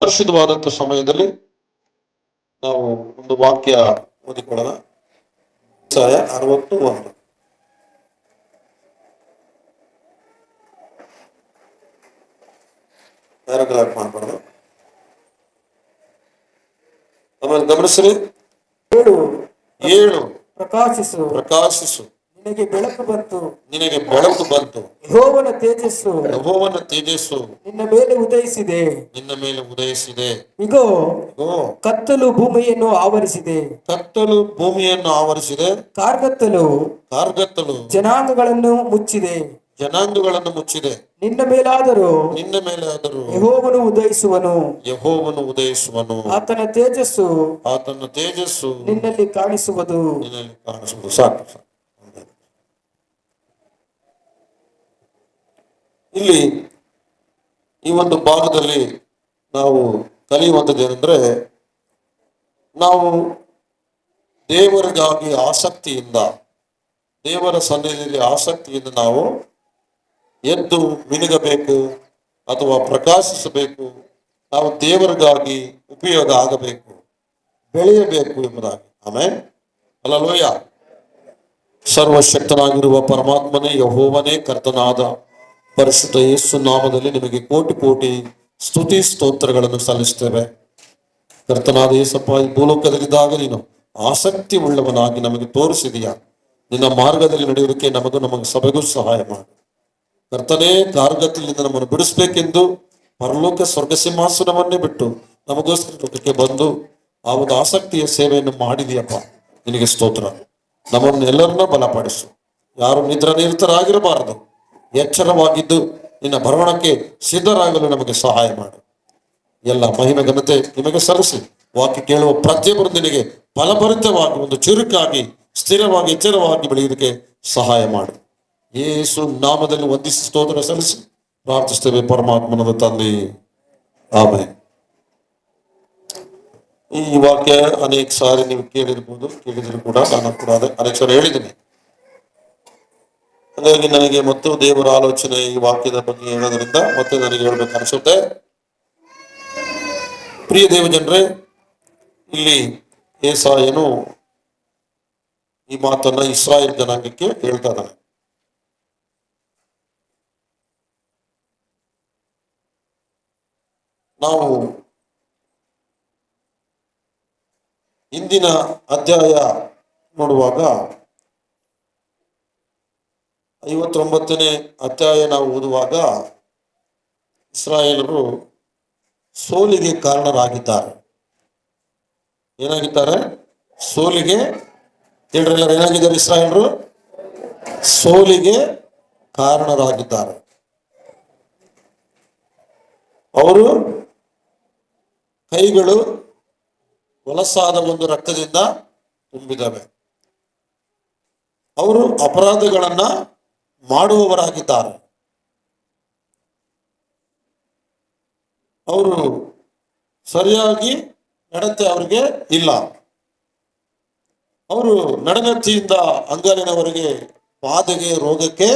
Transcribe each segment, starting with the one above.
ಪರಿಶುದ್ಧವಾದಂಥ ಸಮಯದಲ್ಲಿ ನಾವು ಒಂದು ವಾಕ್ಯ ಓದಿಕೊಳ್ಳೋಣ. 61 ಪ್ಯಾರಾಗ್ರಾಫ್ ಮಾಡಬಾರ್ದು. ಆಮೇಲೆ ಗಮನಿಸ್ರಿ. ಏಳು ಪ್ರಕಾಶಿಸು ಪ್ರಕಾಶಿಸು, ನಿನಗೆ ಬೆಳಕು ಬಂತು, ನಿನಗೆ ಬೆಳಕು ಬಂತು, ಯೆಹೋವನ ತೇಜಸ್ಸು ಯೆಹೋವನ ತೇಜಸ್ಸು ನಿನ್ನ ಮೇಲೆ ಉದಯಿಸಿದೆ. ನಿನ್ನ ಮೇಲೆ ಉದಯಿಸಿದೆ. ಇಗೋ ಇಗೋ ಕತ್ತಲು ಭೂಮಿಯನ್ನು ಆವರಿಸಿದೆ. ಕತ್ತಲು ಭೂಮಿಯನ್ನು ಆವರಿಸಿದೆ. ಕಾರ್ಗತ್ತಲು ಕಾರ್ಗತ್ತಲು ಜನಾಂಗಗಳನ್ನು ಮುಚ್ಚಿದೆ. ಜನಾಂಗಗಳನ್ನು ಮುಚ್ಚಿದೆ. ನಿನ್ನ ಮೇಲಾದರೂ ನಿನ್ನ ಮೇಲೆ ಆದರೂ ಯೆಹೋವನು ಉದಯಿಸುವನು. ಯೆಹೋವನು ಉದಯಿಸುವನು. ಆತನ ತೇಜಸ್ಸು ಆತನ ತೇಜಸ್ಸು ನಿನ್ನಲ್ಲಿ ಕಾಣಿಸುವುದು. ನಿನ್ನಲ್ಲಿ ಕಾಣಿಸುವುದು. ಸಾಕು. ಇಲ್ಲಿ ಈ ಒಂದು ಭಾಗದಲ್ಲಿ ನಾವು ಕಲಿಯುವಂಥದ್ದು ಏನಂದ್ರೆ, ನಾವು ದೇವರಿಗಾಗಿ ಆಸಕ್ತಿಯಿಂದ, ದೇವರ ಸನ್ನಿಧಿಯಲ್ಲಿ ಆಸಕ್ತಿಯಿಂದ ನಾವು ಎದ್ದು ಮಿನುಗಬೇಕು ಅಥವಾ ಪ್ರಕಾಶಿಸಬೇಕು. ನಾವು ದೇವರಿಗಾಗಿ ಉಪಯೋಗ ಆಗಬೇಕು, ಬೆಳೆಯಬೇಕು ಎಂಬುದಾಗಿ. ಆಮೇಲೆ ಹಲ್ಲೆಲೂಯಾ. ಸರ್ವಶಕ್ತನಾಗಿರುವ ಪರಮಾತ್ಮನೇ, ಯೆಹೋವನೇ, ಕರ್ತನಾದ ಪರಿಶುದ್ಧ ಯೇಸು ನಾಮದಲ್ಲಿ ನಿಮಗೆ ಕೋಟಿ ಕೋಟಿ ಸ್ತುತಿ ಸ್ತೋತ್ರಗಳನ್ನು ಸಲ್ಲಿಸ್ತೇವೆ. ಕರ್ತನಾದ ಯೇಸಪ್ಪ, ಈ ಭೂಲೋಕದಲ್ಲಿದ್ದಾಗ ನೀನು ಆಸಕ್ತಿ ಉಳ್ಳವನಾಗಿ ನಮಗೆ ತೋರಿಸಿದೀಯಾ. ನಿನ್ನ ಮಾರ್ಗದಲ್ಲಿ ನಡೆಯುವುದಕ್ಕೆ ನಮಗೆ ಸಭೆಗೂ ಸಹಾಯ ಮಾಡು. ಕರ್ತನೇ, ಕಾರ್ಗತ್ತಲಿಂದ ನಮ್ಮನ್ನು ಬಿಡಿಸ್ಬೇಕೆಂದು ಪರಲೋಕ ಸ್ವರ್ಗ ಸಿಂಹಾಸನವನ್ನೇ ಬಿಟ್ಟು ನಮಗೋಸ್ಕರ ಲೋಕಕ್ಕೆ ಬಂದು ಆ ಒಂದು ಆಸಕ್ತಿಯ ಸೇವೆಯನ್ನು ಮಾಡಿದೆಯಪ್ಪ, ನಿನಗೆ ಸ್ತೋತ್ರ. ನಮ್ಮನ್ನು ಎಲ್ಲರನ್ನ ಬಲಪಡಿಸು. ಯಾರು ನಿದ್ರಾನಿರತರಾಗಿರಬಾರದು, ಎಚ್ಚರವಾಗಿದ್ದು ನಿನ್ನ ಬರವಣಕ್ಕೆ ಸಿದ್ಧರಾಗಲು ನಮಗೆ ಸಹಾಯ ಮಾಡು. ಎಲ್ಲ ಮಹಿಮೆ ಘನತೆ ನಿಮಗೆ ಸಲ್ಲಿಸಿ ವಾಕ್ಯ ಕೇಳುವ ಪ್ರತಿಯೊಬ್ಬರು ನಿನಗೆ ಫಲಭರಿತವಾಗಿ ಒಂದು ಚುರುಕಾಗಿ ಸ್ಥಿರವಾಗಿ ಎಚ್ಚರವಾಗಿ ಬೆಳೆಯುವುದಕ್ಕೆ ಸಹಾಯ ಮಾಡು. ಯೇಸು ನಾಮದಲ್ಲಿ ವಂದಿಸಿ ಸ್ತೋತ್ರ ಸಲ್ಲಿಸಿ ಪ್ರಾರ್ಥಿಸ್ತೇವೆ ಪರಮಾತ್ಮನ ತಂದೆ, ಆಮೆನ್. ಈ ವಾಕ್ಯ ಅನೇಕ ಸಾರಿ ನೀವು ಕೇಳಿರ್ಬೋದು, ಕೇಳಿದ್ರು ಕೂಡ ನಾನು ಕೂಡ ಅನೇಕ ಸಾರಿ ಹೇಳಿದ್ದೀನಿ. ಹಾಗಾಗಿ ನನಗೆ ಮತ್ತು ದೇವರ ಆಲೋಚನೆ ಈ ವಾಕ್ಯದ ಬಗ್ಗೆ ಹೇಳೋದ್ರಿಂದ ಮತ್ತೆ ನನಗೆ ಹೇಳ್ಬೇಕು ಅನಿಸುತ್ತೆ. ಪ್ರಿಯ ದೇವಜನರೇ, ಇಲ್ಲಿ ಯೆಶಾಯನು ಈ ಮಾತನ್ನ ಇಸ್ರಾಯೇಲ್ ಜನಾಂಗಕ್ಕೆ ಹೇಳ್ತಾ ಇದ್ದಾನೆ. ನಾವು ಇಂದಿನ ಅಧ್ಯಾಯ ನೋಡುವಾಗ 59ನೇ ಅಧ್ಯಾಯ ನಾವು ಓದುವಾಗ ಇಸ್ರಾಯೇಲರು ಸೋಲಿಗೆ ಕಾರಣರಾಗಿದ್ದಾರೆ. ಏನಾಗಿದ್ದಾರೆ? ಸೋಲಿಗೆ. ಎಲ್ಲರೆಲ್ಲರೂ ಏನಾಗಿದ್ದಾರೆ? ಇಸ್ರಾಯೇಲರು ಸೋಲಿಗೆ ಕಾರಣರಾಗಿದ್ದಾರೆ. ಅವರು ಕೈಗಳು ಹೊಲಸಾದ ಒಂದು ರಕ್ತದಿಂದ ತುಂಬಿದವೆ. ಅವರು ಅಪರಾಧಗಳನ್ನ ಮಾಡುವವರಾಗಿದ್ದಾರೆ. ಅವರು ಸರಿಯಾಗಿ ನಡತೆ ಅವರಿಗೆ ಇಲ್ಲ. ಅವರು ನಡನತಿಯಿಂದ ಅಂಗಾಲಿನವರೆಗೆ ಬಾಧೆಗೆ, ರೋಗಕ್ಕೆ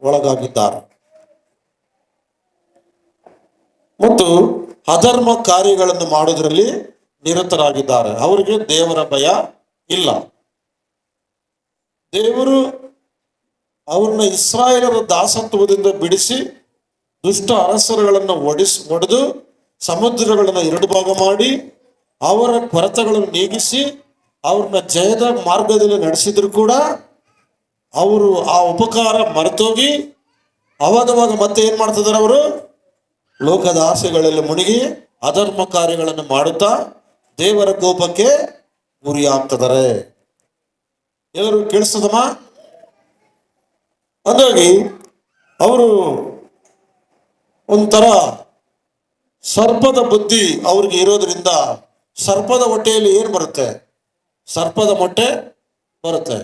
ಒಳಗಾಗಿದ್ದಾರೆ. ಮತ್ತು ಅಧರ್ಮ ಕಾರ್ಯಗಳನ್ನು ಮಾಡೋದ್ರಲ್ಲಿ ನಿರತರಾಗಿದ್ದಾರೆ. ಅವರಿಗೆ ದೇವರ ಭಯ ಇಲ್ಲ. ದೇವರು ಅವ್ರನ್ನ ಇಸ್ರಾಯೇಲರ ದಾಸತ್ವದಿಂದ ಬಿಡಿಸಿ ದುಷ್ಟ ಅರಸರುಗಳನ್ನು ಒಡೆದು ಸಮುದ್ರಗಳನ್ನು 2 ಭಾಗ ಮಾಡಿ ಅವರ ಕೊರತೆಗಳನ್ನು ನೀಗಿಸಿ ಅವ್ರನ್ನ ಜಯದ ಮಾರ್ಗದಲ್ಲಿ ನಡೆಸಿದ್ರು ಕೂಡ ಅವರು ಆ ಉಪಕಾರ ಮರೆತೋಗಿ ಅವಾಗವಾಗ ಮತ್ತೆ ಏನ್ ಮಾಡ್ತಿದ್ದಾರೆ? ಅವರು ಲೋಕದ ಆಸೆಗಳಲ್ಲಿ ಮುಳುಗಿ ಅಧರ್ಮ ಕಾರ್ಯಗಳನ್ನು ಮಾಡುತ್ತಾ ದೇವರ ಕೋಪಕ್ಕೆ ಗುರಿಯಾಗ್ತಿದ್ದಾರೆ. ಎಲ್ಲರೂ ಕೇಳಿಸ್ತದಮ್ಮ? ಹಾಗಾಗಿ ಅವರು ಒಂಥರ ಸರ್ಪದ ಬುದ್ಧಿ ಅವ್ರಿಗೆ ಇರೋದ್ರಿಂದ ಸರ್ಪದ ಹೊಟ್ಟೆಯಲ್ಲಿ ಏನು ಬರುತ್ತೆ? ಸರ್ಪದ ಮೊಟ್ಟೆ ಬರುತ್ತೆ.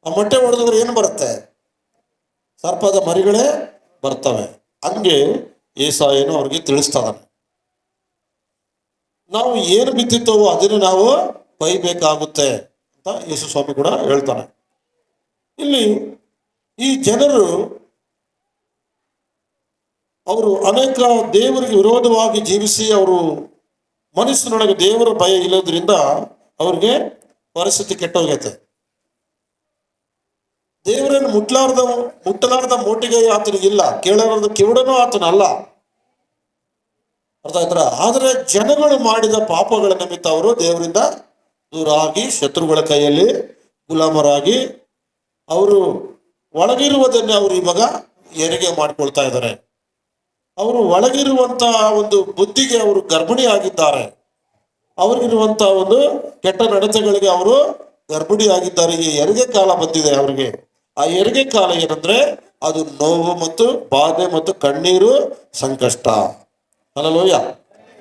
ಆ ಮೊಟ್ಟೆ ಹೊಡೆದ್ರೆ ಏನು ಬರುತ್ತೆ? ಸರ್ಪದ ಮರಿಗಳೇ ಬರ್ತವೆ. ಹಂಗೆ ಯೆಶಾಯನು ಅವ್ರಿಗೆ ತಿಳಿಸ್ತಾನೆ, ನಾವು ಏನು ಬಿತ್ತಿತ್ತವೋ ಅದನ್ನು ನಾವು ಕೊಯ್ಬೇಕಾಗುತ್ತೆ ಅಂತ ಯೇಸು ಸ್ವಾಮಿ ಕೂಡ ಹೇಳ್ತಾನೆ. ಇಲ್ಲಿ ಈ ಜನರು ಅವರು ಅನೇಕ ದೇವರಿಗೆ ವಿರೋಧವಾಗಿ ಜೀವಿಸಿ ಅವರು ಮನುಷ್ಯನೊಳಗೆ ದೇವರ ಭಯ ಇಲ್ಲದ್ರಿಂದ ಅವ್ರಿಗೆ ಪರಿಸ್ಥಿತಿ ಕೆಟ್ಟೋಗೈತೆ. ದೇವರನ್ನು ಮುಟ್ಟಲಾರದ ಮೋಟಿಗೆ ಆತನಿಗಿಲ್ಲ, ಕೇಳಲಾರದ ಕಿವುಡನೂ ಆತನಲ್ಲ. ಅರ್ಥ ಆಯ್ತರ? ಆದ್ರೆ ಜನಗಳು ಮಾಡಿದ ಪಾಪಗಳ ನಿಮಿತ್ತ ಅವರು ದೇವರಿಂದ ದೂರ ಆಗಿ ಶತ್ರುಗಳ ಕೈಯಲ್ಲಿ ಗುಲಾಮರಾಗಿ ಅವರು ಒಳಗಿರುವುದನ್ನೇ ಅವರು ಇವಾಗ ಹೆರಿಗೆ ಮಾಡ್ಕೊಳ್ತಾ ಇದ್ದಾರೆ. ಅವರು ಒಳಗಿರುವಂತಹ ಒಂದು ಬುದ್ಧಿಗೆ ಅವರು ಗರ್ಭಿಣಿ ಆಗಿದ್ದಾರೆ. ಅವ್ರಿಗಿರುವಂತಹ ಒಂದು ಕೆಟ್ಟ ನಡತೆಗಳಿಗೆ ಅವರು ಗರ್ಭಿಣಿ ಆಗಿದ್ದಾರೆ. ಈ ಹೆರಿಗೆ ಕಾಲ ಬಂದಿದೆ ಅವರಿಗೆ. ಆ ಹೆರಿಗೆ ಕಾಲ ಏನಂದ್ರೆ ಅದು ನೋವು ಮತ್ತು ಬಾಧೆ ಮತ್ತು ಕಣ್ಣೀರು ಸಂಕಷ್ಟ. ಹಲ್ಲೆಲೂಯ.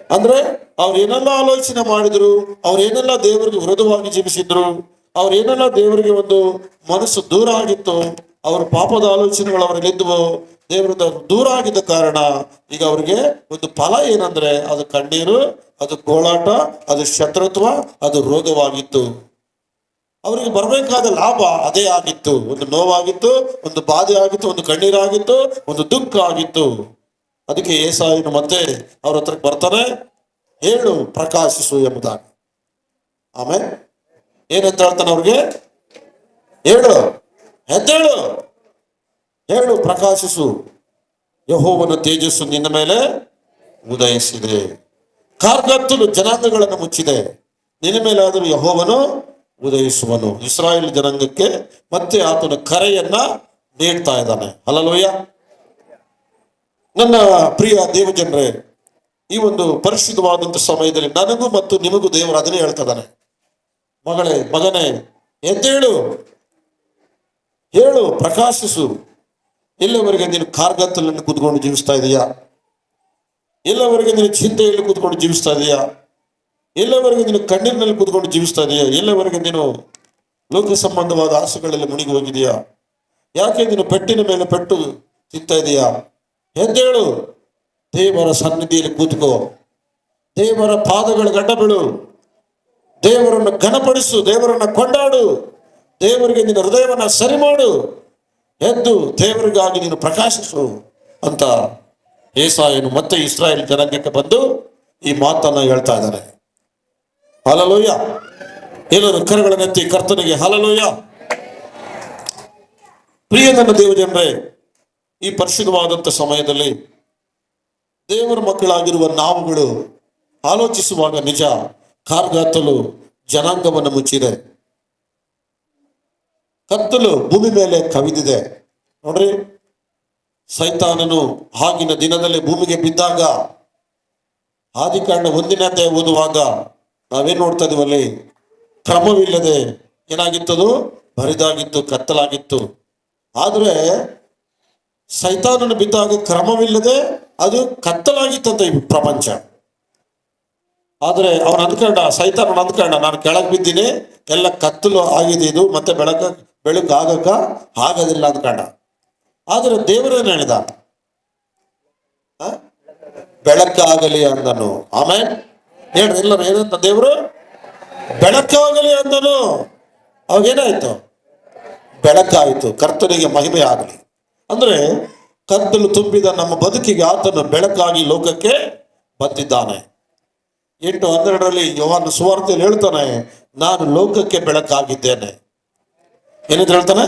ಅಂದ್ರೆ ಅವ್ರು ಏನೆಲ್ಲ ಆಲೋಚನೆ ಮಾಡಿದ್ರು, ಅವ್ರು ಏನೆಲ್ಲ ದೇವರಿಗೆ ವಿರೋಧವಾಗಿ ಜೀವಿಸಿದ್ರು, ಅವ್ರು ಏನೆಲ್ಲ ದೇವರಿಗೆ ಒಂದು ಮನಸ್ಸು ದೂರ ಆಗಿತ್ತು, ಅವ್ರ ಪಾಪದ ಆಲೋಚನೆಗಳು ಅವರಲ್ಲಿದ್ದವು, ದೇವರಿಂದ ದೂರ ಆಗಿದ್ದ ಕಾರಣ ಈಗ ಅವ್ರಿಗೆ ಒಂದು ಫಲ ಏನಂದ್ರೆ ಅದು ಕಣ್ಣೀರು, ಅದು ಗೋಳಾಟ, ಅದು ಶತ್ರುತ್ವ, ಅದು ರೋಗವಾಗಿತ್ತು. ಅವರಿಗೆ ಬರಬೇಕಾದ ಲಾಭ ಅದೇ ಆಗಿತ್ತು. ಒಂದು ನೋವಾಗಿತ್ತು, ಒಂದು ಬಾಧೆ ಆಗಿತ್ತು, ಒಂದು ಕಣ್ಣೀರಾಗಿತ್ತು, ಒಂದು ದುಃಖ ಆಗಿತ್ತು. ಅದಕ್ಕೆ ಏಸಾಯನು ಮತ್ತೆ ಅವ್ರ ಹತ್ರಕ್ಕೆ ಬರ್ತಾನೆ, ಹೇಳು ಪ್ರಕಾಶಿಸು ಎಂಬುದಾಗಿ. ಆಮೇಲೆ ಏನಂತ ಹೇಳ್ತಾನೆ ಅವ್ರಿಗೆ? ಹೇಳು, ಎದ್ದೇಳು, ಹೇಳು ಪ್ರಕಾಶಿಸು, ಯೆಹೋವನ ತೇಜಸ್ಸು ನಿನ್ನ ಮೇಲೆ ಉದಯಿಸಿದೆ. ಕಾರ್ಗತ್ತಲು ಜನಾಂಗಗಳನ್ನು ಮುಚ್ಚಿದೆ, ನಿನ್ನ ಮೇಲೆ ಆದರೂ ಯೆಹೋವನು ಉದಯಿಸುವನು. ಇಸ್ರಾಯೇಲ್ ಜನಾಂಗಕ್ಕೆ ಮತ್ತೆ ಆತನ ಕರೆಯನ್ನ ನೀಡ್ತಾ ಇದ್ದಾನೆ. ಹಲ್ಲೆಲೂಯಾ. ನನ್ನ ಪ್ರಿಯ ದೇವಜನರೇ, ಈ ಒಂದು ಪರಿಶುದ್ಧವಾದಂಥ ಸಮಯದಲ್ಲಿ ನನಗೂ ಮತ್ತು ನಿಮಗೂ ದೇವರು ಅದನ್ನೇ ಹೇಳ್ತಾ ಇದ್ದಾನೆ. ಮಗನೇ ಎದ್ದೇಳು, ಹೇಳು ಪ್ರಕಾಶಿಸು. ಎಲ್ಲವರೆಗೆ ನೀನು ಕಾರ್ಗತ್ತಲನ್ನು ಕೂತ್ಕೊಂಡು ಜೀವಿಸ್ತಾ ಇದೆಯಾ? ಎಲ್ಲವರೆಗೆ ನೀನು ಚಿಂತೆಯಲ್ಲಿ ಕೂತ್ಕೊಂಡು ಜೀವಿಸ್ತಾ ಇದೆಯಾ? ಎಲ್ಲವರೆಗೆ ನೀನು ಕಣ್ಣೀರಿನಲ್ಲಿ ಕೂತ್ಕೊಂಡು ಜೀವಿಸ್ತಾ ಇದೆಯಾ? ಎಲ್ಲವರೆಗೆ ನೀನು ಲೋಕ ಸಂಬಂಧವಾದ ಆಸೆಗಳಲ್ಲಿ ಮುಳುಗಿ ಹೋಗಿದೆಯಾ? ಯಾಕೆ ನೀನು ಪೆಟ್ಟಿನ ಮೇಲೆ ಪೆಟ್ಟು ತಿಂತಾ ಇದೆಯಾ? ಎದ್ದೇಳು, ದೇವರ ಸನ್ನಿಧಿಯಲ್ಲಿ ಕೂತ್ಕೋ, ದೇವರ ಪಾದಗಳ ಗಡ್ಡ ಬೀಳು, ದೇವರನ್ನು ಘನಪಡಿಸು, ದೇವರನ್ನು ಕೊಂಡಾಡು, ದೇವರಿಗೆ ನಿನ್ನ ಹೃದಯವನ್ನ ಸರಿ ಮಾಡು, ಎದ್ದು ದೇವರಿಗಾಗಿ ನೀನು ಪ್ರಕಾಶಿಸು ಅಂತ ಏಸಾಯನು ಮತ್ತೆ ಇಸ್ರಾಯೇಲ್ ಜನಾಂಗಕ್ಕೆ ಬಂದು ಈ ಮಾತನ್ನ ಹೇಳ್ತಾ ಇದ್ದಾನೆ. ಹಲ್ಲೆಲೂಯಾ. ಎಲ್ಲರೂ ಕರಗಳನ್ನೆತ್ತಿ ಕರ್ತನಿಗೆ ಹಲ್ಲೆಲೂಯಾ. ಪ್ರಿಯ ನನ್ನ ದೇವಜನರೇ, ಈ ಪರಿಶುದ್ಧವಾದಂಥ ಸಮಯದಲ್ಲಿ ದೇವರ ಮಕ್ಕಳಾಗಿರುವ ನಾವುಗಳು ಆಲೋಚಿಸುವಾಗ ನಿಜ, ಕಾರ್ಗತ್ತಲು ಜನಾಂಗವನ್ನು ಮುಚ್ಚಿದೆ, ಕತ್ತಲು ಭೂಮಿ ಮೇಲೆ ಕವಿದಿದೆ. ನೋಡ್ರಿ, ಸೈತಾನನು ಆಗಿನ ದಿನದಲ್ಲಿ ಭೂಮಿಗೆ ಬಿದ್ದಾಗ ಆದಿಕಾಂಡ 1ನೇ ಅಧ್ಯಾಯ ಓದುವಾಗ ನಾವೇನ್ ನೋಡ್ತಾ ಇದೀವಲ್ಲಿ? ಕ್ರಮವಿಲ್ಲದೆ ಏನಾಗಿತ್ತದು? ಬರಿದಾಗಿತ್ತು, ಕತ್ತಲಾಗಿತ್ತು. ಆದ್ರೆ ಸೈತಾನನು ಬಿದ್ದಾಗ ಕ್ರಮವಿಲ್ಲದೆ ಅದು ಕತ್ತಲಾಗಿತ್ತಂತ ಈ ಪ್ರಪಂಚ. ಆದ್ರೆ ಅವನು ಅಂದ್ಕೊಂಡ, ಸೈತಾನನು ಅಂದ್ಕೊಂಡ, ನಾನು ಕೆಳಗೆ ಬಿದ್ದೀನಿ, ಎಲ್ಲ ಕತ್ತಲು ಆಗಿದೆ, ಇದು ಮತ್ತೆ ಬೆಳಕು ಆಗಕ್ಕ ಆಗೋದಿಲ್ಲ ಅಂದ್ಕೊಂಡ. ಆದ್ರೆ ದೇವರೇನು ಹೇಳಿದ? ಬೆಳಕಾಗಲಿ ಅಂದನು. ಆಮೇಲೆ ಹೇಳ್ರಿ ಎಲ್ಲರೂ, ಏನಂತ ದೇವರು? ಬೆಳಕಾಗಲಿ ಅಂದನು. ಅವಾಗೇನಾಯ್ತು? ಬೆಳಕಾಯಿತು. ಕರ್ತನಿಗೆ ಮಹಿಮೆ ಆಗಲಿ. ಅಂದ್ರೆ ಕತ್ತಲು ತುಂಬಿದ ನಮ್ಮ ಬದುಕಿಗೆ ಆತನು ಬೆಳಕಾಗಿ ಲೋಕಕ್ಕೆ ಬಂದಿದ್ದಾನೆ. 8:12 ಯೋಹಾನ ಸುವಾರ್ತೆಯಲ್ಲಿ ಹೇಳ್ತಾನೆ, ನಾನು ಲೋಕಕ್ಕೆ ಬೆಳಕಾಗಿದ್ದೇನೆ. ಏನಂತ ಹೇಳ್ತಾನೆ?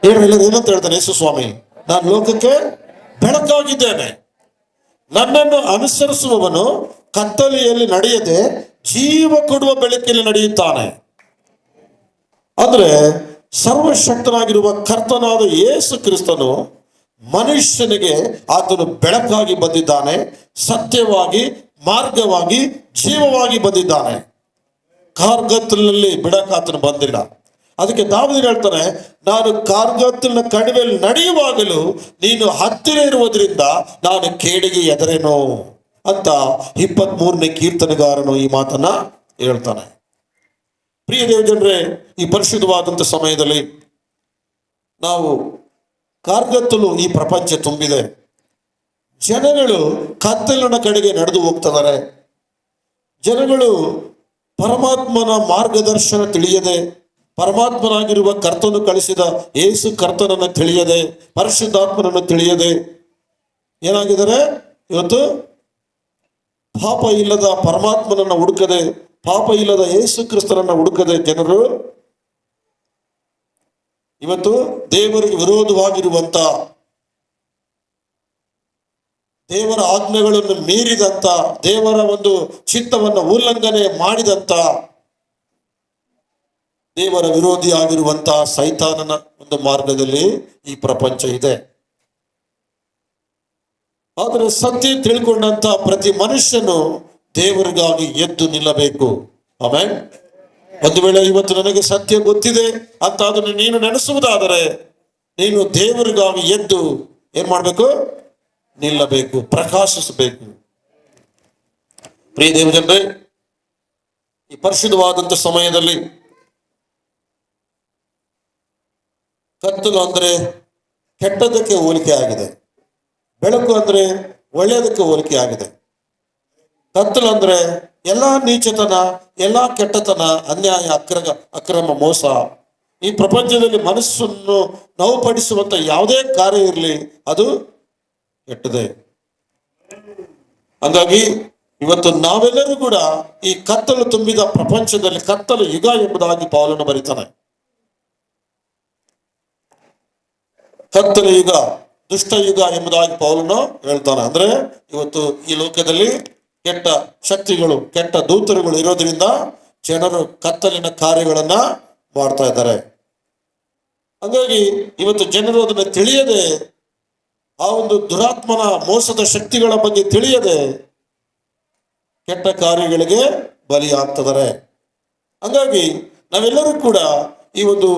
ಏನಂತ ಹೇಳ್ತಾನೆ ಯೇಸು ಸ್ವಾಮಿ? ನಾನು ಲೋಕಕ್ಕೆ ಬೆಳಕಾಗಿದ್ದೇನೆ. ನನ್ನನ್ನು ಅನುಸರಿಸುವವನು ಕತ್ತಲೆಯಲ್ಲಿ ನಡೆಯದೆ ಜೀವ ಕೊಡುವ ಬೆಳಕಿನಲ್ಲಿ ನಡೆಯುತ್ತಾನೆ. ಅಂದ್ರೆ ಸರ್ವಶಕ್ತನಾಗಿರುವ ಕರ್ತನಾದ ಯೇಸು ಕ್ರಿಸ್ತನು ಮನುಷ್ಯನಿಗೆ ಆತನು ಬೆಳಕಾಗಿ ಬಂದಿದ್ದಾನೆ, ಸತ್ಯವಾಗಿ, ಮಾರ್ಗವಾಗಿ, ಜೀವವಾಗಿ ಬಂದಿದ್ದಾನೆ. ಕಾರ್ಗತ್ತಲಿನಲ್ಲಿ ಬಿಡಕ್ಕೆ ಆತನು ಬಂದಿಲ್ಲ. ಅದಕ್ಕೆ ದಾವೀದನು ಹೇಳ್ತಾನೆ, ನಾನು ಕಾರ್ಗತ್ತಲಿನ ಕಣಿವೆಯಲ್ಲಿ ನಡೆಯುವಾಗಲೂ ನೀನು ಹತ್ತಿರ ಇರುವುದರಿಂದ ನಾನು ಕೇಡಿಗೆ ಎದರೇನೋ ಅಂತ 23ನೇ ಕೀರ್ತನೆಗಾರನು ಈ ಮಾತನ್ನ ಹೇಳ್ತಾನೆ. ಪ್ರಿಯ ದೇವಜನರೇ, ಈ ಪರಿಶುದ್ಧವಾದಂಥ ಸಮಯದಲ್ಲಿ ನಾವು ಕಾರ್ಗತ್ತಲು ಈ ಪ್ರಪಂಚ ತುಂಬಿದೆ. ಜನಗಳು ಕತ್ತಲಿನ ಕಡೆಗೆ ನಡೆದು ಹೋಗ್ತಿದ್ದಾರೆ. ಜನಗಳು ಪರಮಾತ್ಮನ ಮಾರ್ಗದರ್ಶನ ತಿಳಿಯದೆ, ಪರಮಾತ್ಮನಾಗಿರುವ ಕರ್ತನು ಕಳಿಸಿದ ಯೇಸು ಕರ್ತನನ್ನು ತಿಳಿಯದೆ, ಪರಿಶುದ್ಧಾತ್ಮನನ್ನು ತಿಳಿಯದೆ ಏನಾಗಿದ್ದಾರೆ? ಇವತ್ತು ಪಾಪ ಇಲ್ಲದ ಪರಮಾತ್ಮನನ್ನ ಹುಡುಕದೆ, ಪಾಪ ಇಲ್ಲದ ಯೇಸು ಕ್ರಿಸ್ತನನ್ನ ಹುಡುಕದೆ ಜನರು ಇವತ್ತು ದೇವರಿಗೆ ವಿರೋಧವಾಗಿರುವಂತ, ದೇವರ ಆಜ್ಞೆಗಳನ್ನು ಮೀರಿದಂತ, ದೇವರ ಒಂದು ಚಿತ್ತವನ್ನು ಉಲ್ಲಂಘನೆ ಮಾಡಿದಂತ, ದೇವರ ವಿರೋಧಿ ಆಗಿರುವಂತ ಸೈತಾನನ ಒಂದು ಮಾರ್ಗದಲ್ಲಿ ಈ ಪ್ರಪಂಚ ಇದೆ. ಆದರೆ ಸತ್ಯ ತಿಳ್ಕೊಂಡಂತ ಪ್ರತಿ ಮನುಷ್ಯನು ದೇವರಿಗಾಗಿ ಎದ್ದು ನಿಲ್ಲಬೇಕು. ಆಮೆನ್. ಒಂದು ವೇಳೆ ಇವತ್ತು ನನಗೆ ಸತ್ಯ ಗೊತ್ತಿದೆ ಅಂತ ಅದನ್ನು ನೀನು ನೆನೆಸುವುದಾದರೆ ನೀನು ದೇವರಿಗಾಗಿ ಎದ್ದು ಏನ್ ಮಾಡ್ಬೇಕು? ನಿಲ್ಲಬೇಕು, ಪ್ರಕಾಶಿಸಬೇಕು. ಪ್ರಿಯ ದೇವಜನರೇ, ಈ ಪರಿಶುದ್ಧವಾದಂತ ಸಮಯದಲ್ಲಿ ಕತ್ತಲು ಅಂದ್ರೆ ಕೆಟ್ಟದಕ್ಕೆ ಹೋಲಿಕೆ ಆಗಿದೆ, ಬೆಳಕು ಅಂದ್ರೆ ಒಳ್ಳೆಯದಕ್ಕೆ ಹೋಲಿಕೆ ಆಗಿದೆ. ಕತ್ತಲು ಅಂದ್ರೆ ಎಲ್ಲಾ ನೀಚತನ, ಎಲ್ಲಾ ಕೆಟ್ಟತನ, ಅನ್ಯಾಯ, ಅಕ್ರಮ, ಮೋಸ, ಈ ಪ್ರಪಂಚದಲ್ಲಿ ಮನಸ್ಸನ್ನು ನೋವುಪಡಿಸುವಂತ ಯಾವುದೇ ಕಾರ್ಯ ಇರಲಿ ಅದು ಕೆಟ್ಟದೆ. ಹಾಗಾಗಿ ಇವತ್ತು ನಾವೆಲ್ಲರೂ ಕೂಡ ಈ ಕತ್ತಲು ತುಂಬಿದ ಪ್ರಪಂಚದಲ್ಲಿ ಕತ್ತಲು ಯುಗ ಎಂಬುದಾಗಿ ಪೌಲನು ಬರೀತಾನೆ. ಕತ್ತಲು ಯುಗ, ದುಷ್ಟ ಯುಗ ಎಂಬುದಾಗಿ ಪೌಲನು ಹೇಳ್ತಾನೆ. ಅಂದ್ರೆ ಇವತ್ತು ಈ ಲೋಕದಲ್ಲಿ ಕೆಟ್ಟ ಶಕ್ತಿಗಳು, ಕೆಟ್ಟ ದೂತರುಗಳು ಇರೋದ್ರಿಂದ ಜನರು ಕತ್ತಲಿನ ಕಾರ್ಯಗಳನ್ನ ಮಾಡ್ತಾ ಇದ್ದಾರೆ. ಹಾಗಾಗಿ ಇವತ್ತು ಜನರು ಅದನ್ನ ತಿಳಿಯದೆ, ಆ ಒಂದು ದುರಾತ್ಮನ ಮೋಸದ ಶಕ್ತಿಗಳ ಬಗ್ಗೆ ತಿಳಿಯದೆ ಕೆಟ್ಟ ಕಾರ್ಯಗಳಿಗೆ ಬಲಿಯಾಗ್ತಿದ್ದಾರೆ. ಹಾಗಾಗಿ ನಾವೆಲ್ಲರೂ ಕೂಡ ಈ ಒಂದು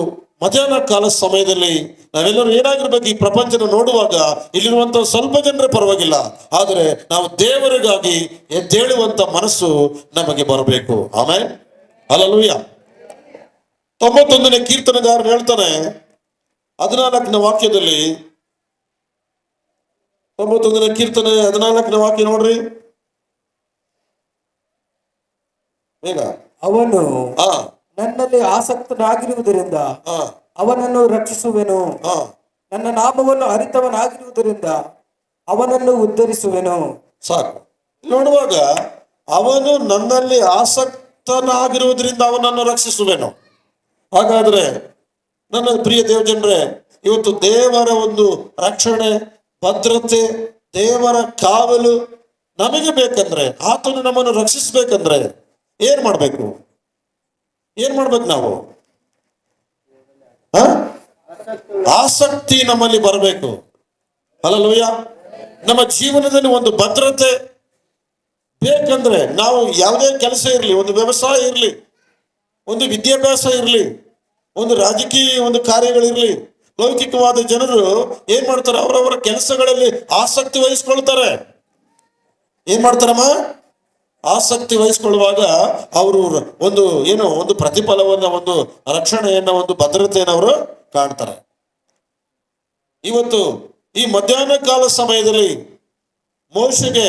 ಮಧ್ಯಾಹ್ನ ಕಾಲ ಸಮಯದಲ್ಲಿ ನಾವೆಲ್ಲರೂ ಏನಾಗಿರ್ಬೇಕು? ಈ ಪ್ರಪಂಚನ ನೋಡುವಾಗ ಇಲ್ಲಿರುವಂತ ಸ್ವಲ್ಪ ಜನರೇ ಪರವಾಗಿಲ್ಲ, ಆದರೆ ನಾವು ದೇವರಿಗಾಗಿ ಎದ್ದೇಳುವಂತ ಮನಸ್ಸು ನಮಗೆ ಬರಬೇಕು. ಆಮೇಲೆ ಹಲ್ಲೆಲೂಯಾ. 91ನೇ ಕೀರ್ತನೆಗಾರನು ಹೇಳ್ತಾನೆ 14ನೇ ವಾಕ್ಯದಲ್ಲಿ, 91ನೇ ಕೀರ್ತನೆ 14ನೇ ವಾಕ್ಯ ನೋಡ್ರಿ ಬೇಗ. ಅವನು ನನ್ನಲ್ಲಿ ಆಸಕ್ತನಾಗಿರುವುದರಿಂದ ಅವನನ್ನು ರಕ್ಷಿಸುವೆನು. ನನ್ನ ನಾಮವನ್ನು ಅರಿತವನಾಗಿರುವುದರಿಂದ ಅವನನ್ನು ಉದ್ಧರಿಸುವೆನು. ಸಾಕು. ನೋಡುವಾಗ ಅವನು ನನ್ನಲ್ಲಿ ಆಸಕ್ತನಾಗಿರುವುದರಿಂದ ಅವನನ್ನು ರಕ್ಷಿಸುವೆನು. ಹಾಗಾದ್ರೆ ನನ್ನ ಪ್ರಿಯ ದೇವಜನರೇ, ಇವತ್ತು ದೇವರ ಒಂದು ರಕ್ಷಣೆ, ಭದ್ರತೆ, ದೇವರ ಕಾವಲು ನಮಗೆ ಬೇಕಂದ್ರೆ, ಆತನು ನಮ್ಮನ್ನು ರಕ್ಷಿಸಬೇಕಂದ್ರೆ ಏನ್ ಮಾಡ್ಬೇಕು? ನಾವು ಆಸಕ್ತಿ ನಮ್ಮಲ್ಲಿ ಬರಬೇಕು. ಹಲ್ಲೆಲೂಯಾ. ನಮ್ಮ ಜೀವನದಲ್ಲಿ ಒಂದು ಭದ್ರತೆ ಬೇಕಂದ್ರೆ ನಾವು ಯಾವುದೇ ಕೆಲಸ ಇರಲಿ, ಒಂದು ವ್ಯವಸಾಯ ಇರಲಿ, ಒಂದು ವಿದ್ಯಾಭ್ಯಾಸ ಇರಲಿ, ಒಂದು ರಾಜಕೀಯ ಒಂದು ಕಾರ್ಯಗಳಿರ್ಲಿ, ಲೌಕಿಕವಾದ ಜನರು ಏನ್ ಮಾಡ್ತಾರೆ? ಅವರವರ ಕೆಲಸಗಳಲ್ಲಿ ಆಸಕ್ತಿ ವಹಿಸ್ಕೊಳ್ತಾರೆ. ಏನ್ ಮಾಡ್ತಾರಮ್ಮ? ಆಸಕ್ತಿ ವಹಿಸ್ಕೊಳ್ಳುವಾಗ ಅವರು ಒಂದು ಪ್ರತಿಫಲವನ್ನ, ಒಂದು ರಕ್ಷಣೆಯನ್ನ, ಒಂದು ಭದ್ರತೆಯನ್ನು ಅವರು ಕಾಣ್ತಾರೆ. ಇವತ್ತು ಈ ಮಧ್ಯಾಹ್ನ ಕಾಲ ಸಮಯದಲ್ಲಿ ಮೋಶೆಗೆ